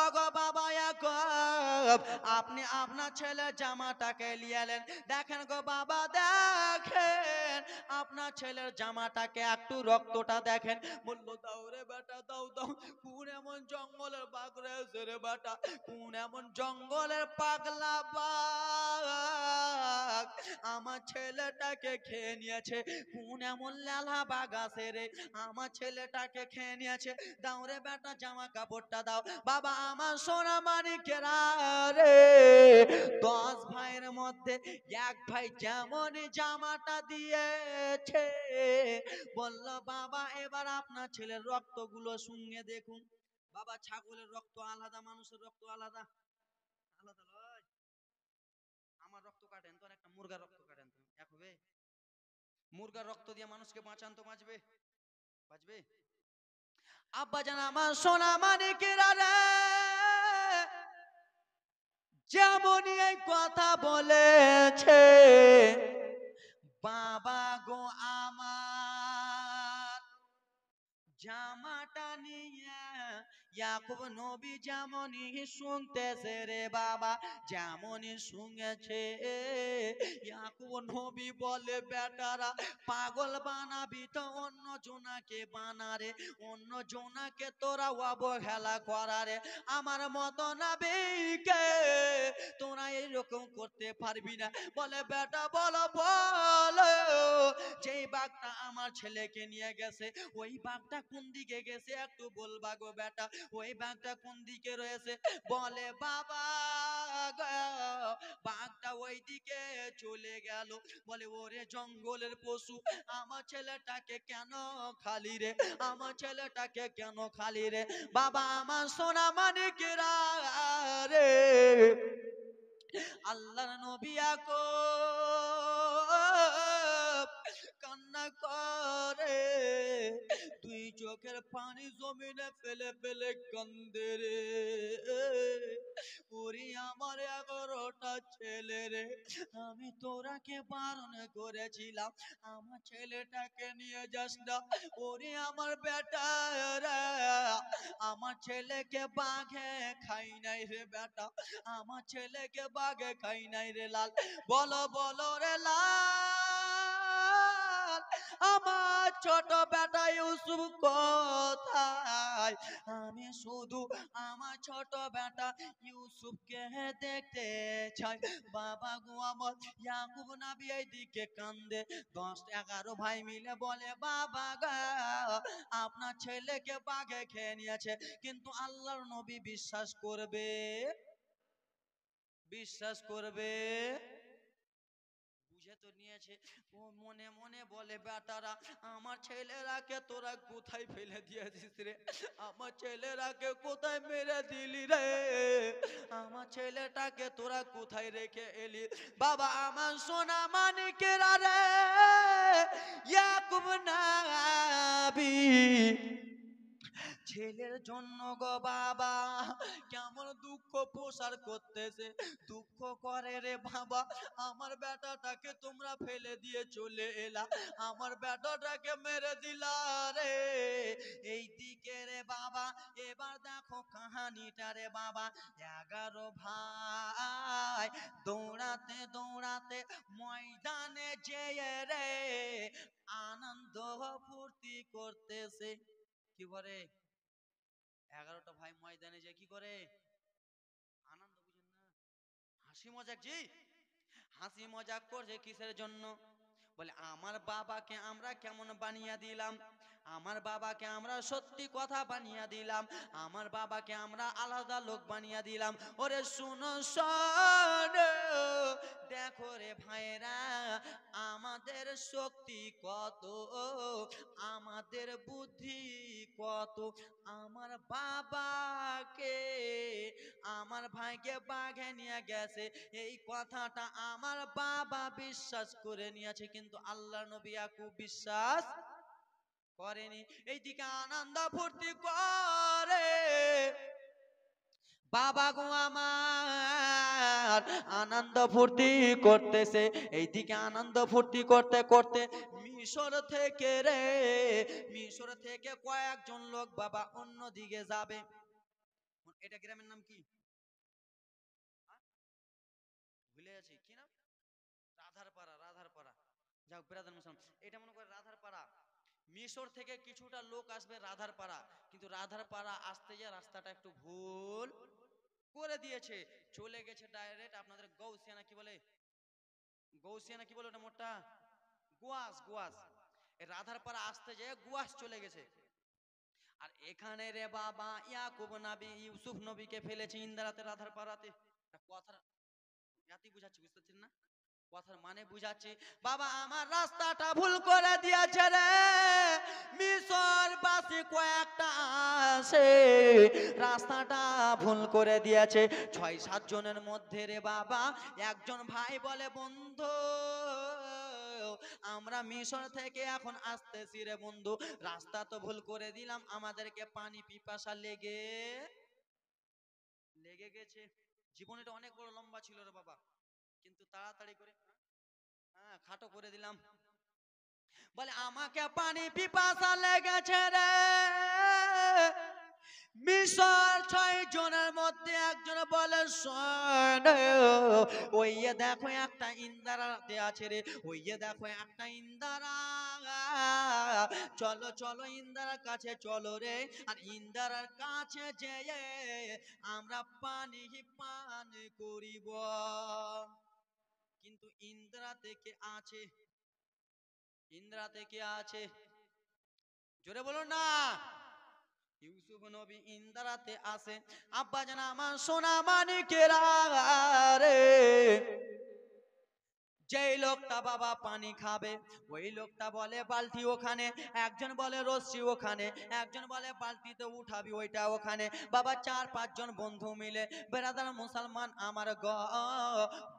ও গো বাবা ইয়াকুব, আপনি আপনার ছেলের জামাটাকে নিয়ে এলেন, দেখেন গো বাবা দেখেন আপনার ছেলের জামাটাকে একটু রক্তটা দেখেন। বলল দাও রে বেটা দাও দাও, কোন এমন জঙ্গলের বাঘ রয়েছে রে বেটা, কোন এমন জঙ্গলের পাগলা বাঘ আমার ছেলেটাকে খেয়ে নিয়েছে, কোন এমন লালা বাঘ আছে রে আমার ছেলেটাকে খেয়ে নিয়েছে, দাও রে বেটা জামা কাপড়টা দাও। বাবা আমার সোনা মানিকেরা রে 10 ভাইয়ের মধ্যে এক ভাই যেমন জামাটা দিয়েছে, বলল বাবা এবার আপনার ছেলের রক্তগুলো শুনিয়ে দেখুন। বাবা ছাগলের রক্ত আলাদা, মানুষের রক্ত আলাদা, আলাদা লয়। আমার রক্ত কাটেন তো, একটা মুরগার রক্ত কাটেন তো, এক হবে? মুরগার রক্ত দিয়ে মানুষকে বাঁচান তো বাঁচবে? বাঁচবে? আব্বা জান আমার সোনা মানিকেরা রে যেমনই এই কথা বলেছে, বাবা গো আমার জামাটা নিয়ে ইয়াকুব নবী যেমনই শুনতেছে রে বাবা, যেমনই শুনেছে ইয়াকুব নবী বলে বেটারা পাগল বানাবি তো অন্য জনাকে বানারে, অন্য জনাকে তোরা অবহেলা করারে, আমার মতো নবীকে তোরা এরকম করতে পারবি না। বলে বেটা বলো বলো, যেই বাঘটা আমার ছেলেকে নিয়ে গেছে ওই বাঘটা কোন দিকে গেছে একটু বলবা গো বেটা, ওই বাঘটা কোন দিকে রয়েছে? বলে বাবা বাঘটা ওই দিকে চলে গেল। বলে ওরে জঙ্গলের পশু আমার ছেলেটাকে কেন খালি রে, আমার ছেলেটাকে কেন খালি রে? বাবা আমার সোনা মানিকেরা রে আল্লাহর নবী ইয়াকুব কান্না করে চোখের পানি জমিনে ফেলে ফেলে কান্দে রে। ওরে আমার 11টা ছেলে রে, আমি তোরাকে বারণ করেছিলাম আমার ছেলেটাকে নিয়ে যাস না। ওরে আমার বেটা রে, আমার ছেলেকে বাঘে খাই নাই রে বেটা, আমার ছেলেকে বাঘে খাই নাই রে লাল। বলো বলো রে লাল, আমার ছোট বেটা ইউসুফ কোথায়? আমি শুধু আমার ছোট বেটা ইউসুফকে দেখতে চাই। বাবা গো আমার ইয়াকুব নবী এইদিকে কান্দে, 10-11 ভাই মিলে বলে বাবা গো আপনার ছেলেকে বাঘে খেয়ে নিয়েছে। কিন্তু আল্লাহর নবী বিশ্বাস করবে? বিশ্বাস করবে? বুঝে তো নিয়েছে। ও মনে মনে বলে বেটারা আমার ছেলেরাকে তোরা কোথায় ফেলে দিয়েছিস রে, আমার ছেলেরাকে কোথায় মেরে দিলি রে, আমার ছেলেটাকে তোরা কোথায় রেখে এলি? বাবা আমার সোনা মানিকেরা রে, ইয়াকুব নবী ছেলের জন্য গো বাবা কেমন দুঃখ প্রসার করতেছে। দুঃখ করে রে বাবা, আমার বেটাটাকে তোমরা ফেলে দিয়ে চলে এলা, আমার বেটাটাকে মেরে দিলা রে। এই দিকে রে বাবা এবার দেখো কাহানিটা রে বাবা, 11 ভাই দৌড়াতে দৌড়াতে ময়দানে যেয়ে রে আনন্দ ফুর্তি করতেছে। কি করে? 11টা ভাই ময়দানে যে কি করে? আনন্দ, বুঝেন না? হাসি মজাক জি, হাসি মজাক করছে কিসের জন্য? বলে আমার বাবাকে আমরা কেমন বানিয়ে দিলাম, আমার বাবাকে আমরা সত্যি কথা বানিয়ে দিলাম, আমার বাবাকে আমরা আলাদা লোক বানিয়ে দিলাম। ওরে শুনো শোনো, দেখো রে ভাইরা আমাদের শক্তি কত, আমাদের বুদ্ধি কত, আমার বাবাকে আমার ভাইকে বাঘে নিয়ে গেছে এই কথাটা আমার বাবা বিশ্বাস করে নিয়েছে, কিন্তু আল্লাহ নবী ইয়াকুব বিশ্বাস করেনি। এইদিকে আনন্দ ফুর্তি করে বাবা গো আমার, আনন্দ ফুর্তি করতেছে। এইদিকে আনন্দ ফুর্তি করতে করতে মিশর থেকে রে, মিশর থেকে কয়েকজন লোক বাবা অন্য দিকে যাবে। এটা গ্রামের নাম কি ভুলে গেছি, কি নাম? রাধারপাড়া, রাধারপাড়া। যাক ব্রাদার মুসলমান, এটা মনে করে রাধারপাড়া। মিশর থেকে কিছুটা লোক আসবে রাধারপাড়া, কিন্তু রাধারপাড়া আসতে যে রাস্তাটা একটু ভুল করে দিয়েছে, চলে গেছে ডাইরেক্ট আপনাদের গৌসিয়ানা কি বলে, গৌসিয়ানা কি বলে ওটা মোটা, গুয়াস, গুয়াস। এই রাধারপাড়া আসতে যে গুয়াস চলে গেছে। আর এখানে রে বাবা ইয়াকুব নবী ইউসুফ নবীকে ফেলেছে ইন্দারাতে, রাধারপাড়াতে। কথা জাতি বুঝাচ্ছি, বুঝতে পারছেন না? কথার মানে বুঝাচ্ছি। বাবা আমার রাস্তাটা ভুল করে দিয়েছে রে, মিশর বাসী কয়েকটা আসে রাস্তাটা ভুল করে দিয়েছে। 6-7 জনের মধ্যে রে বাবা একজন ভাই বলে বন্ধু আমরা মিশর থেকে এখন আসতেছি রে বন্ধু, রাস্তা তো ভুল করে দিলাম, আমাদেরকে পানি পিপাসা লেগে লেগে গেছে। জীবনটা অনেক বড় লম্বা ছিল রে বাবা, কিন্তু তাড়াতাড়ি করে হ্যাঁ খাটো করে দিলাম। বলে আমাকে পানি পিপাসা লেগেছে রে, মিশর 6 জনের মধ্যে একজন বলে শোন, ওই দেখো একটা ইন্দারাতে আছে রে, ওই দেখো একটা ইন্দারা, চলো চলো ইন্দারার কাছে চলো রে, আর ইন্দারার কাছে যেয়ে আমরা পানি পান করিব। কিন্তু ইন্দ্রা থেকে আছে, ইন্দ্রা থেকে আছে, জোরে বলো না। ইউসুফ নবী ইন্দারাতে আসে। আব্বা জান আমার সোনা মানিকেরা রে, যেই লোকটা বাবা পানি খাবে ওই লোকটা বলে বালতি ওখানে, একজন বলে রশ্মি ওখানে, একজন বলে বালতিতে উঠাবি ওইটা ওখানে। বাবা 4-5 জন বন্ধু মিলে বেরাদার মুসলমান আমার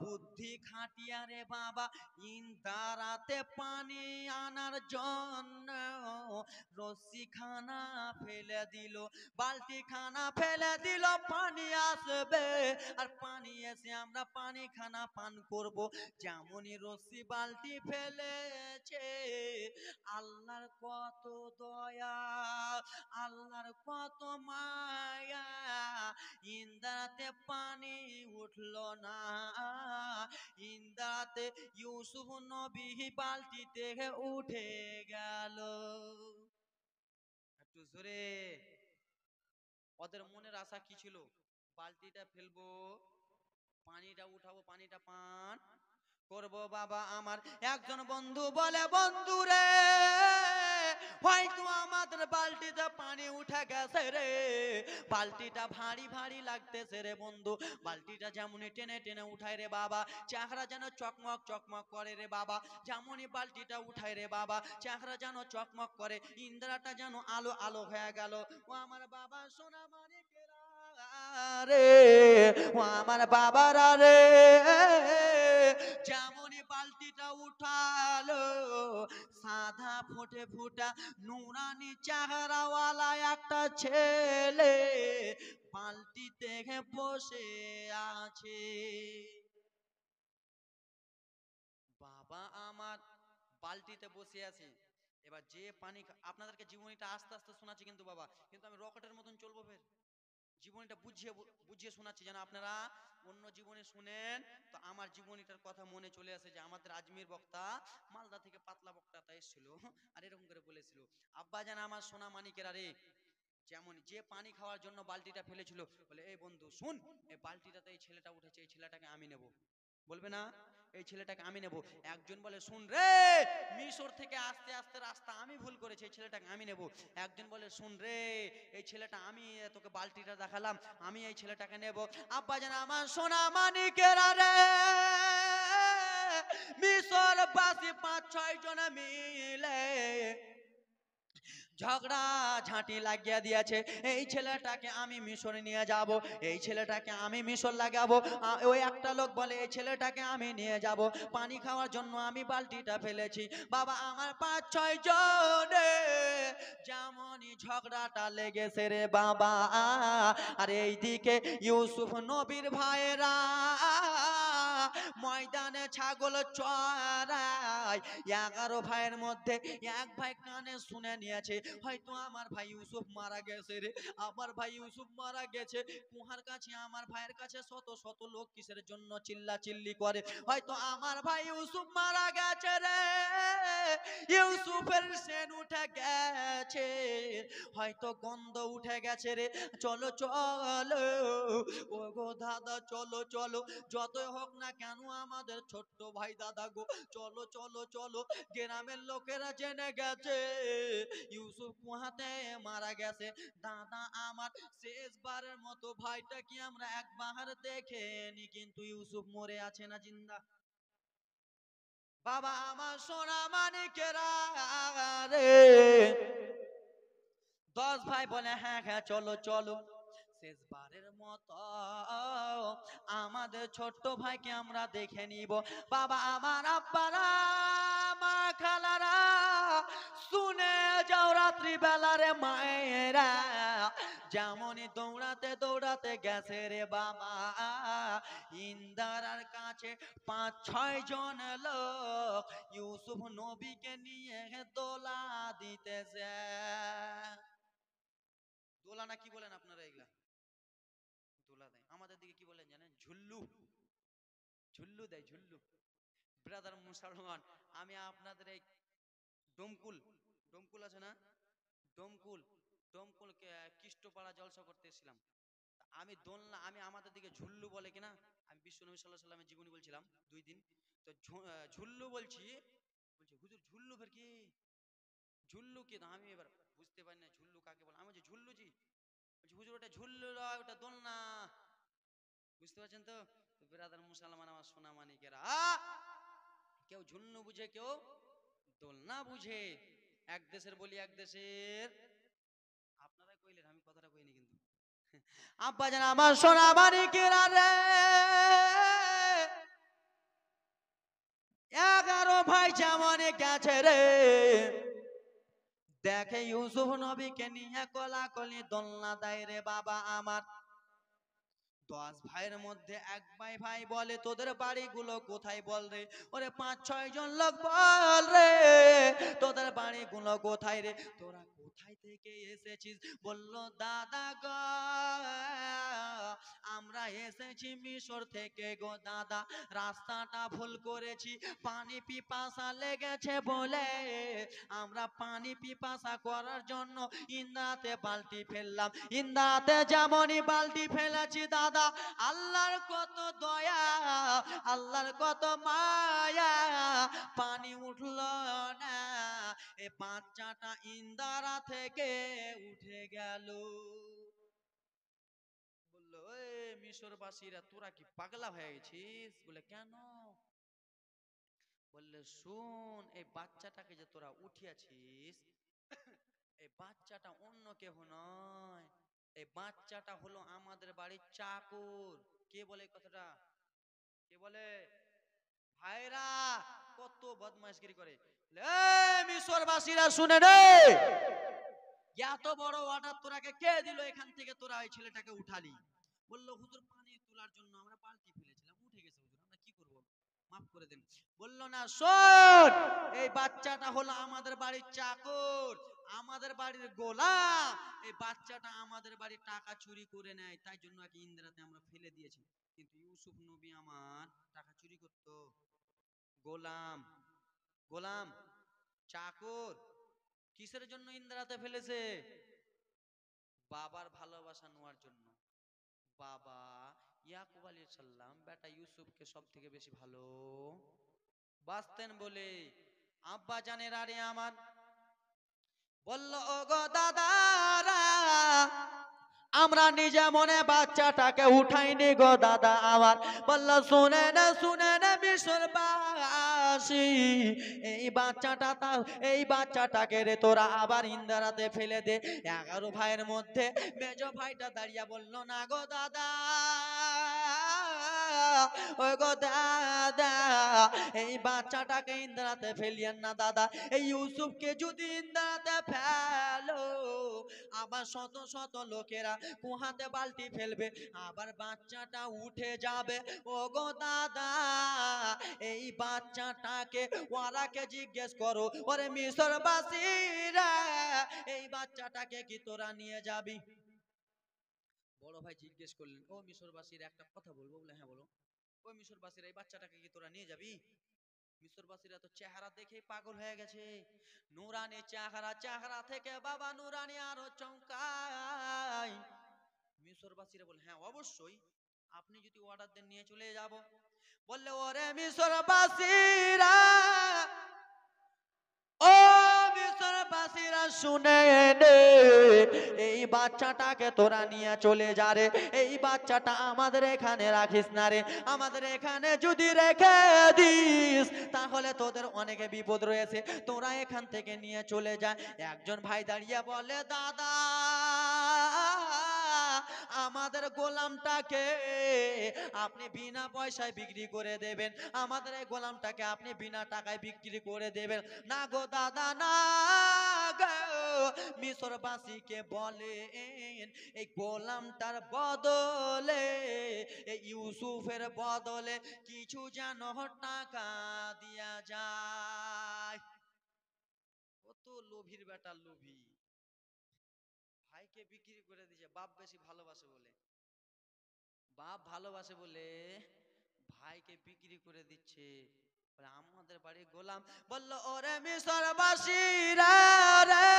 বুদ্ধি খাটিয়া রে বাবা ইন্দারাতে পানি আনার জন্য রশ্মি খানা ফেলে দিল, বালতি খানা ফেলে দিল, পানি আসবে আর পানি এসে আমরা পানি খানা পান করব। যেমনই রশ্মি বালতি ফেলেছে, আল্লাহর কত দয়া, আল্লাহর কত মায়া, ইন্দারাতে পানি উঠলো না, ইন্দারাতে ইউসুফ নবী বালতি থেকে উঠে গেল। একটু জোরে। ওদের মনের আশা কি ছিল? বালতিটা ফেলবো, পানিটা উঠাবো, পানিটা পান করব। বাবা আমার একজন বন্ধু বলে বন্ধু রে হয়তো আমাদের বালতিতে পানি উঠে গেছে রে, বালতিটা ভারী ভারী লাগতেছে রে বন্ধু, বালতিটা যেমনই টেনে টেনে উঠায় রে বাবা চেহারা যেন চকমক চকমক করে রে বাবা, যেমনই বালতিটা উঠায় রে বাবা চেহারা যেন চকমক করে, ইন্দ্রাটা যেন আলো আলো হয়ে গেল। ও আমার বাবা সোনা মানিকেরা রে, ও আমার বাবারা রে, যেমনই বালতিটা উঠালো সাদা ফুটে ফুটা নুরানি চেহারাওয়ালা একটা ছেলে বালতিতে বসে আছে। বাবা আমার বালতিতে বসে আছে, এবার যে পানি আপনাদেরকে জীবনীটা আস্তে আস্তে শোনাচ্ছি কিন্তু বাবা, কিন্তু আমি রকেটের মতন চলবো ফের, জীবনীটা বুঝিয়ে বুঝিয়ে শোনাচ্ছি যেন আপনারা অন্য জীবনী শুনেন তো আমার জীবনীটার কথা মনে চলে আসে যে আমাদের আজমির বক্তা মালদা থেকে পাতলা বক্তাটা এসেছিল আর এরকম করে বলেছিল, আব্বা জান আমার সোনা মানিকেরা রে, যেমন যে পানি খাওয়ার জন্য বালতিটা ফেলেছিল বলে এই বন্ধু শুন, এই বালতিটাতে এই ছেলেটা উঠেছে, এই ছেলেটাকে আমি নেব, বলবে না এই ছেলেটাকে আমি নেব। একজন বলে শুন রে মিশর থেকে আস্তে আস্তে রাস্তা আমি ভুল করেছি, এই ছেলেটাকে আমি নেব। একজন বলে শুন রে এই ছেলেটা আমি তোকে বালতিটা দেখালাম, আমি এই ছেলেটাকে নেব। আব্বা জান আমার সোনা মানিকেরা রে, মিশর বাসী 5-6 জন মিলে ঝগড়া ঝাঁটি লাগিয়ে দিয়েছে, এই ছেলেটাকে আমি মিশরে নিয়ে যাব, এই ছেলেটাকে আমি মিশর লাগাবো। ওই একটা লোক বলে এই ছেলেটাকে আমি নিয়ে যাব, পানি খাওয়ার জন্য আমি বালতিটা ফেলেছি। বাবা আমার 5-6 জনে যেমনই ঝগড়াটা লেগেছে রে বাবা, আর এইদিকে ইউসুফ নবীর ভাইয়েরা ময়দানে ছাগল চড়ায়, 11 ভাইয়ের মধ্যে এক ভাই কানে শুনে নিয়েছে হয়তো আমার ভাই ইউসুফ মারা গেছে রে, আমার ভাই ইউসুফ মারা গেছে। কুহার কাছে আমার ভাইয়ের কাছে শত শত লোক কিসের জন্য চিল্লা চিল্লি করে, হয়তো আমার ভাই ইউসুফ মারা গেছে রে, ইউসুফের সেন উঠে গেছে, হয়তো গন্ধ উঠে গেছে রে, চলো চলো ও গো দাদা চলো চলো, যতই হোক না কেন আমাদের ছোট্ট ভাই দাদা গো, চলো চলো চলো, গ্রামের লোকেরা জেনে গেছে ইউসুফ কুহাতে মারা গেছে। দাদা আমার শেষবারের মতো ভাইটা কি আমরা একবার দেখে নি, কিন্তু ইউসুফ মরে আছে না জিন্দা? বাবা আমার সোনা মানিকেরা রে, 10 ভাই বলে হ্যাঁ হ্যাঁ চলো চলো, শেষবারের মতো আমাদের ছোট্ট ভাইকে আমরা দেখে নিব। বাবা আমার আব্বারা মা খালারা শুনে যাও রাত্রি বেলারে মায়েরা, যেমনই দৌড়াতে দৌড়াতে গেছে রে বাবা ইন্দারার কাছে 5-6 জন লোক ইউসুফ নবীকে নিয়ে দোলা দিতেছে। দোলা না কি বলেন আপনারা এগুলা? দোলা দেয়, আমাদের দিকে কি বলেন জানেন? ঝুল্লু, ঝুল্লু দেয় ঝুল্লু। ব্রাদার মুসলমান আমি আপনাদের এই ডোমকুল, ডোমকুল আছে না, ডোমকুল, ডোমকুল কৃষ্টপাড়া জলসা করতে এসেছিলাম, আমি দোলনা, আমি আমাদের দিকে ঝুল্লু বলে কিনা, আমি বিশ্বনবী সাল্লাল্লাহু আলাইহি সাল্লামের জীবনী বলছিলাম 2 দিন, তো ঝুল্লু বলছি, বলছি হুজুর ঝুল্লু ফের কি, ঝুল্লু কি? আমি এবার বুঝতে পারি না ঝুল্লু কাকে বলে, আমি বলছি ঝুল্লু জি, বলছি হুজুর ওটা ঝুল্লু নয় ওটা দোলনা, বুঝতে পারছেন তো? তো ব্রাদার মুসলমান আমার সোনা মানিকেরা কেউ ঝুন্নু বুঝে, কেউ দোলনা বুঝে। এক দেশের বলি এক দেশের, আপনারা কইলেন আমি কথাটা কইনি কিন্তু। আব্বা জান আমার সোনা মানিকেরা রে, 11 ভাই যেমন গেছে রে, দেখে ইউসুফ নবীকে নিয়ে কোলাকুলি দোলনা দেয় রে বাবা আমার। 10 ভাইয়ের মধ্যে এক ভাই ভাই বলে তোদের বাড়িগুলো কোথায় বল রে। ওরে 5-6 জন লোক বল রে তোদের বাড়িগুলো কোথায় রে, তোরা কোথায় থেকে এসেছিস? বলল দাদা গো আমরা এসেছি মিশর থেকে গো দাদা, রাস্তাটা ভুল করেছি, পানি পিপাসা লেগেছে বলে আমরা পানি পিপাসা করার জন্য ইন্দাতে বালতি ফেললাম। ইন্দাতে যেমনই বালতি ফেলেছি দাদা, আল্লাহর কত দয়া, আল্লাহর কত মায়া, পানি উঠলো না, এ বাচ্চাটা ইন্দারা থেকে উঠে গেল। বললো এ মিশরবাসীরা তোরা কি পাগলা হয়ে গেছিস? বলে কেন? বললে শুন, এই বাচ্চাটাকে যে তোরা উঠিয়েছিস, এই বাচ্চাটা অন্য কেহ নয়, এই বাচ্চাটা হলো আমাদের বাড়ির চাকর। কে বলে এই কথাটা? কে বলে? ভাইরা কত বদমাইশগিরি করে। মিশরবাসীরা শুনে রে, এত বড় অর্ডার তোরাকে কে দিল, এখান থেকে তোরা ওই ছেলেটাকে উঠালি? বললো হুজুর পানি তোলার জন্য আমরা বালতি ফেলেছিলাম, উঠে গেছে হুজুর, আমরা কি করব, মাফ করে দেন। বললো না শোন, এই বাচ্চাটা হলো আমাদের বাড়ির চাকর, আমাদের বাড়ির গোলাম, এই বাচ্চাটা আমাদের বাড়ির টাকা চুরি করে নেয়, তাই জন্য কি ইন্দিরাতে আমরা ফেলে দিয়েছি। কিন্তু ইউসুফ নবী আমার টাকা চুরি করতো? গোলাম, গোলাম চাকর কিসের জন্য ইন্দিরাতে ফেলেছে? বাবার ভালোবাসা নেওয়ার জন্য। বাবা ইয়াকুব আলাইহিস সালাম বেটা ইউসুফকে সব থেকে বেশি ভালো বাসতেন বলে আব্বা জানের আরে আমার বলল ও গো দাদারা, আমরা নিজে মনে বাচ্চাটাকে উঠাইনি গো দাদা আমার। বলল শুনে না মিশরবাসী, এই বাচ্চাটাকে রে তোরা আবার ইন্দারাতে ফেলে দে। 11 ভাইয়ের মধ্যে মেজ ভাইটা দাঁড়িয়ে বলল না গো দাদা, ও গো দাদা, এই বাচ্চাটাকে ইন্দারাতে ফেলিয়েন না দাদা। এই ইউসুফকে যদি ইন্দারাতে ফেলো, আবার শত শত লোকেরা কুহাতে বালতি ফেলবে, আবার বাচ্চাটা উঠে যাবে। ও গো দাদা, এই বাচ্চাটাকে ওরাকে জিজ্ঞেস করো, ওরে মিশরবাসীরা, এই বাচ্চাটাকে কি তোরা নিয়ে যাবি? বড় ভাই জিজ্ঞেস করলেন, ও মিশরবাসীর একটা কথা বলবো? বলে হ্যাঁ বলো। ও মিশরবাসীরা, এই বাচ্চাটাকে কি তোরা নিয়ে যাবি? মিশরবাসীরা তো চেহারা দেখেই পাগল হয়ে গেছে। নুরানি চেহারা, চেহারা থেকে বাবা নুরানি আরো চমকায়। মিশরবাসীরা বলে হ্যাঁ অবশ্যই, আপনি যদি অর্ডার দেন নিয়ে চলে যাব। বললে ওরে মিশরবাসীরা, ও মিশরবাসীরা শুনে নে, এই বাচ্চাটাকে তোরা নিয়ে চলে যা রে, এই বাচ্চাটা আমাদের এখানে রাখিস না রে, আমাদের এখানে যদি রেখে দিস তাহলে তোদের অনেকে বিপদ রয়েছে, তোরা এখান থেকে নিয়ে চলে যা। একজন ভাই দাঁড়িয়ে বলে দাদা, আমাদের গোলামটাকে আপনি বিনা পয়সায় বিক্রি করে দেবেন, আমাদের এই গোলামটাকে আপনি বিনা টাকায় বিক্রি করে দেবেন না গো দাদা, না গো। মিশরবাসীকে বলেন এই গোলামটার বদলে, এই ইউসুফের বদলে কিছু যেন টাকা দিয়া যায়। কত লোভীর বেটা, লোভী। ভাইকে বিক্রি করে দিয়েছে, বাপ বেশি ভালোবাসে বলে, বাপ ভালোবাসে বলে ভাইকে বিক্রি করে দিচ্ছে। আমাদের বাড়ি গোলাম। বলল ওরে মিশরবাসীরা রে,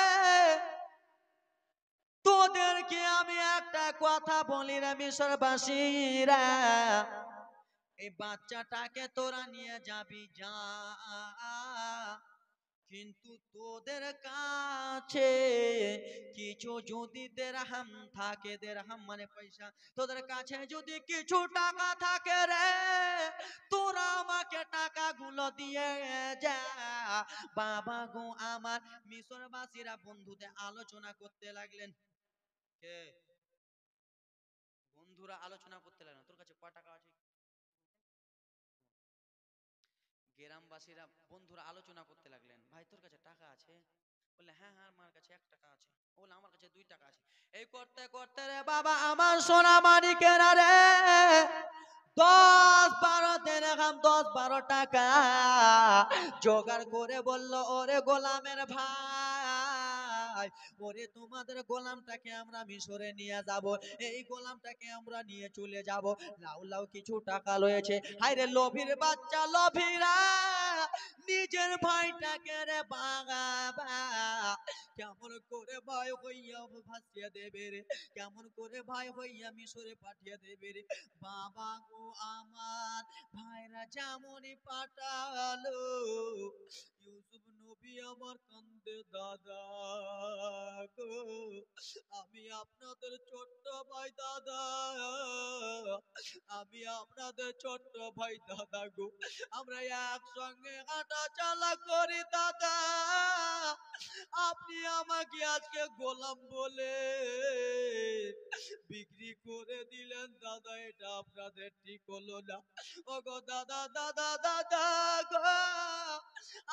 তোদেরকে আমি একটা কথা বলি রে মিশরবাসীরা, এই বাচ্চাটাকে তোরা নিয়ে যাবি যা, কিন্তু তোদের কাছে কিছু যদি দেরহাম থাকে, দেরহাম মানে পয়সা, তোদের কাছে যদি কিছু টাকা থাকে রে, তোরা আমাকে টাকাগুলো দিয়ে যা। বাবা গো আমার, মিশরবাসীরা বন্ধুতে আলোচনা করতে লাগলেন। কে? বন্ধুরা আলোচনা করতে লাগলেন, তোর কাছে ক টাকা আছে? গ্রামবাসীরা বন্ধুরা আলোচনা করতে লাগলেন, ভাই তোর কাছে টাকা আছে? বললে হ্যাঁ হ্যাঁ আমার কাছে 1 টাকা আছে। ও বললে আমার কাছে 2 টাকা আছে। এই করতে করতে রে বাবা আমার সোনা মানিকেরা রে, 10-12 দেরহাম, 10-12 টাকা জোগাড় করে বলল, ওরে গোলামের ভাই, ওরে তোমাদের গোলামটাকে আমরা মিশরে নিয়ে যাব, এই গোলামটাকে আমরা নিয়ে চলে যাব। লাউ লাউ কিছু টাকা রয়েছে। হায়রে লোভীর বাচ্চা লোভীরা, নিজের ভাইটাকে রে বাগাবা কেমন করে ভাই হইয়া ভাসিয়ে দেবে রে, কেমন করে ভাই হইয়া মিশরে পাঠিয়ে দেবে রে। বাবা গো আমার, ভাইরা যেমনই পাঠালো, ইউসুফ নবী আমার কান্দে, দাদা গো আমি আপনাদের ছোট্ট ভাই দাদা, আমি আপনাদের ছোট্ট ভাই দাদা গো, আমরা একসঙ্গে হাঁটা চালা করি দাদা, আপনি আমাকে আজকে গোলাম বলে বিক্রি করে দিলেন দাদা, এটা আপনাদের ঠিক হলো না। ও গো দাদা, দাদা দাদা গো,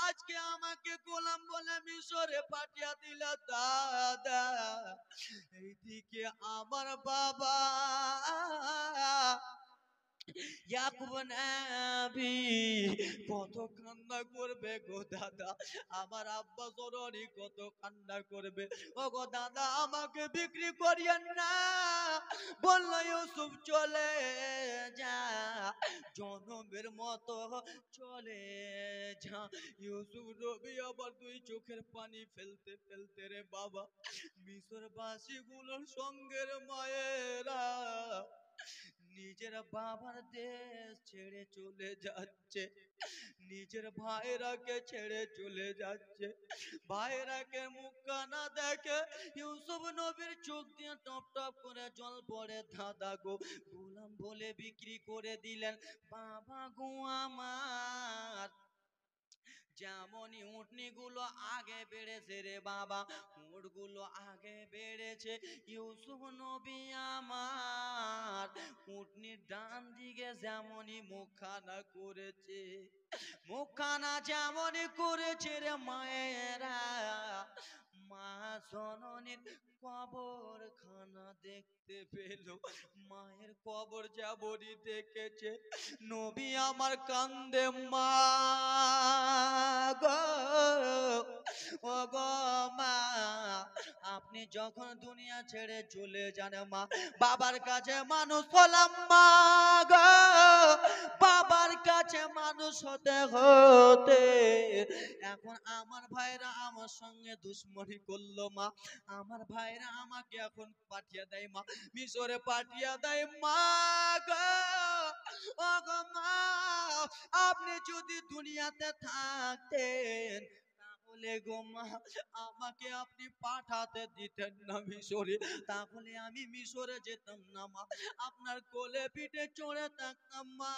আজকে আমাকে গোলাম বলে মিশরে পাঠিয়ে দিল দাদা। এইদিকে আমার বাবা ইয়াকুব নবী কত কান্না করবে গো দাদা, আমার আব্বা জননী কত কান্না করবে। ও গো দাদা আমাকে বিক্রি করিয়েন না, বলল ইউসুফ চলে যা, জনমের মতো চলে যা। ইউসুফ নবী আবার 2 চোখের পানি ফেলতে ফেলতে রে বাবা, মিশরবাসী গুলোর সঙ্গের মায়েরা নিজের বাবার দেশ ছেড়ে চলে যাচ্ছে, নিজের ভাইরাকে ছেড়ে চলে যাচ্ছে। ভাইরাকে মুখখানা দেখে ইউসুফ নবীর চোখ দিয়ে টপ টপ করে জল পড়ে, দাদা গো গোলাম বলে বিক্রি করে দিলেন। বাবা গো আমার, যেমনই উটনি গুলো আগে বেড়েছে রে বাবা, উট গুলো আগে বেড়েছে, ইউসুফ নবী আমার উটনির ডান দিকে যেমনই মুখখানা করেছে, মুখখানা যেমনই করেছে রে মায়েরা, মা জননীর কবর খানা দেখতে পেল। মায়ের কবর যেমনই দেখেছে, নবী আমার কান্দে, মা গো ও গো মা, আপনি যখন দুনিয়া ছেড়ে চলে যান মা, বাবার কাছে মানুষ হলাম মা গো, বাবার কাছে মানুষ হতে হতে এখন আমার ভাইরা আমার সঙ্গে দুশ্মনী করলো মা, আমার ভাইরা আমাকে এখন পাঠিয়ে দেয় মা, মিশরে পাঠিয়ে দেয় মা গো, ও গো মা, আপনি যদি দুনিয়াতে থাকতেন তাহলে গো মা আমাকে আপনি পাঠাতে দিতেন না মিশরে, তাহলে আমি মিশরে যেতাম না মা, আপনার কোলে পিঠে চড়ে থাকতাম মা।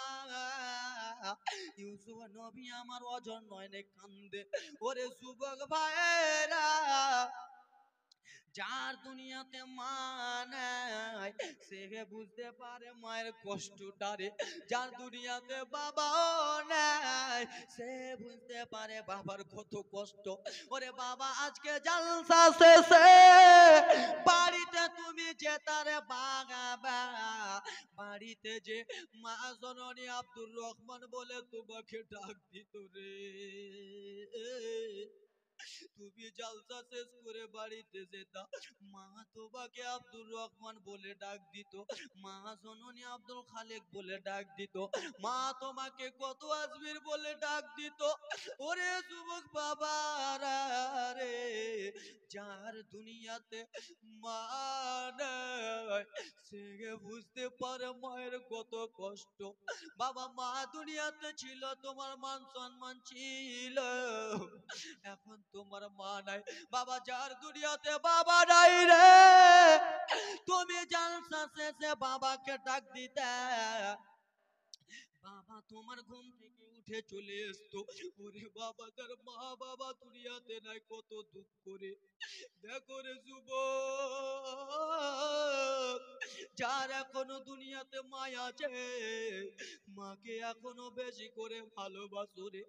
ইউসুফ নবী আমার অজর নয়নে কান্দে। ওরে যুবক ভাইরা, যার দুনিয়াতে মা নাই সে বুঝতে পারে মায়ের কষ্টটা রে, যার দুনিয়াতে বাবাও নাই সে বুঝতে পারে বাবার কত কষ্ট। ওরে বাবা আজকে জালসা শেষে বাড়িতে তুমি যে তারে বাগাবা, বাড়িতে যে মা জননী আব্দুর রহমান বলে তোমাকে ডাক দিত রে, তুমি জালসা শেষ করে বাড়িতে যেতা, মা তোমাকে আব্দুর রহমান বলে ডাক দিত, মা জননী আব্দুল খালেক বলে ডাক দিত, মা তোমাকে কত আজমির বলে ডাক দিত। ওরে যুবক বাবারা রে, যার দুনিয়াতে মা নাই সে বুঝতে পারে মায়ের কত কষ্ট। বাবা মা দুনিয়াতে ছিল, তোমার মান সম্মান ছিল, এখন তোমার মা নাই। বাবা যার দুনিয়াতে বাবা নাই রে, তুমি জালসা শেষে বাবাকে ডাক দিতে, বাবা তোমার ঘুম থেকে উঠে চলে আসতো। ওরে বাবা তার মা বাবা দুনিয়াতে নাই, কত দুঃখ করে। দেখো রে যুবক, যার এখনো দুনিয়াতে মায়া আছে, মাকে এখনো বেশি করে ভালোবাসো রে।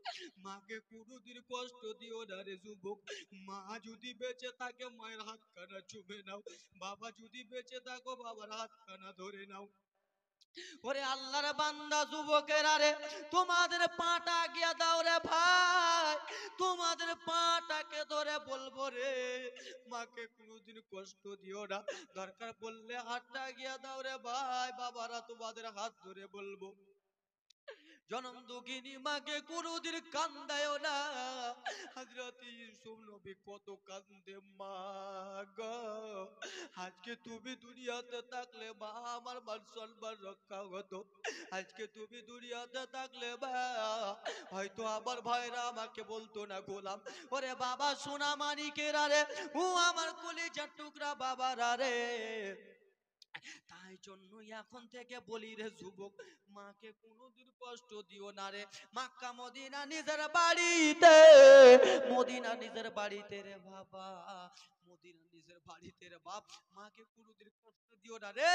মাকে কোনোদিন কষ্ট দিও না রে যুবক। মা যদি বেঁচে থাকে মায়ের হাতখানা চুমে নাও, বাবা যদি বেঁচে থাকো বাবার হাতখানা ধরে নাও। ওরে আল্লাহর বান্দা যুবকেরা রে, তোমাদের পাটা গিয়া দাও রে ভাই, তোমাদের পাটাকে ধরে বলবো রে, মাকে কোনোদিন কষ্ট দিও না, দরকার বললে হাতটা গিয়া দাও রে ভাই, বাবারা তোমাদের হাত ধরে বলবো, জনম দুঃখিনী মাকে কোনোদিন কান্দায়ও না। হযরত ইউসুফ নবী কত কান্দে, মা গো আজকে তুমি দুনিয়াতে থাকলে মা আমার মান সম্মান রক্ষা হতো, আজকে তুমি দুনিয়াতে থাকলে মা হয়তো আমার ভাইরা আমাকে বলতো না গোলাম। ওরে বাবা সোনা মানিকেরা রে, ও আমার কলিজার টুকরা বাবারা রে, তাই জন্য এখন থেকে বলি রে যুবক, মাকে কোনোদিন কষ্ট দিও না রে। মক্কা মদিনা নিজের বাড়িতে, মদিনা নিজের বাড়িতে রে বাবা, মদিনা নিজের বাড়িতে রে বাপ, মাকে কোনোদিন কষ্ট দিও না রে।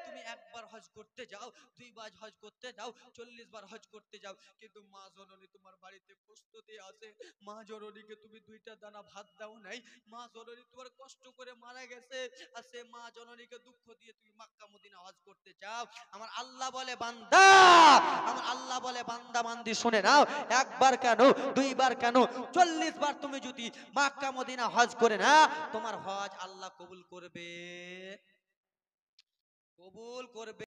তুমি একবার হজ করতে যাও, দুইবার হজ করতে যাও, 40 বার হজ করতে যাও, কিন্তু মা জননী তোমার বাড়িতে কষ্ট দিয়ে আসে। মা জননীকে তুমি দুইটা দানা ভাত দাও নাই, মা জননী তোমার কষ্ট করে মারা গেছে, আর সে মা জননীকে দুঃখ দিয়ে তুমি মক্কা মদিনা হজ করতে চাও। আমার আল্লাহ বলে বান্দা, আমার আল্লাহ বলে বান্দা বান্দি শুনে নাও, একবার কেন দুইবার কেন 40 বার তুমি যদি মক্কা মদিনা হজ করে না, তোমার হজ আল্লাহ কবুল করবে, কবুল করবে।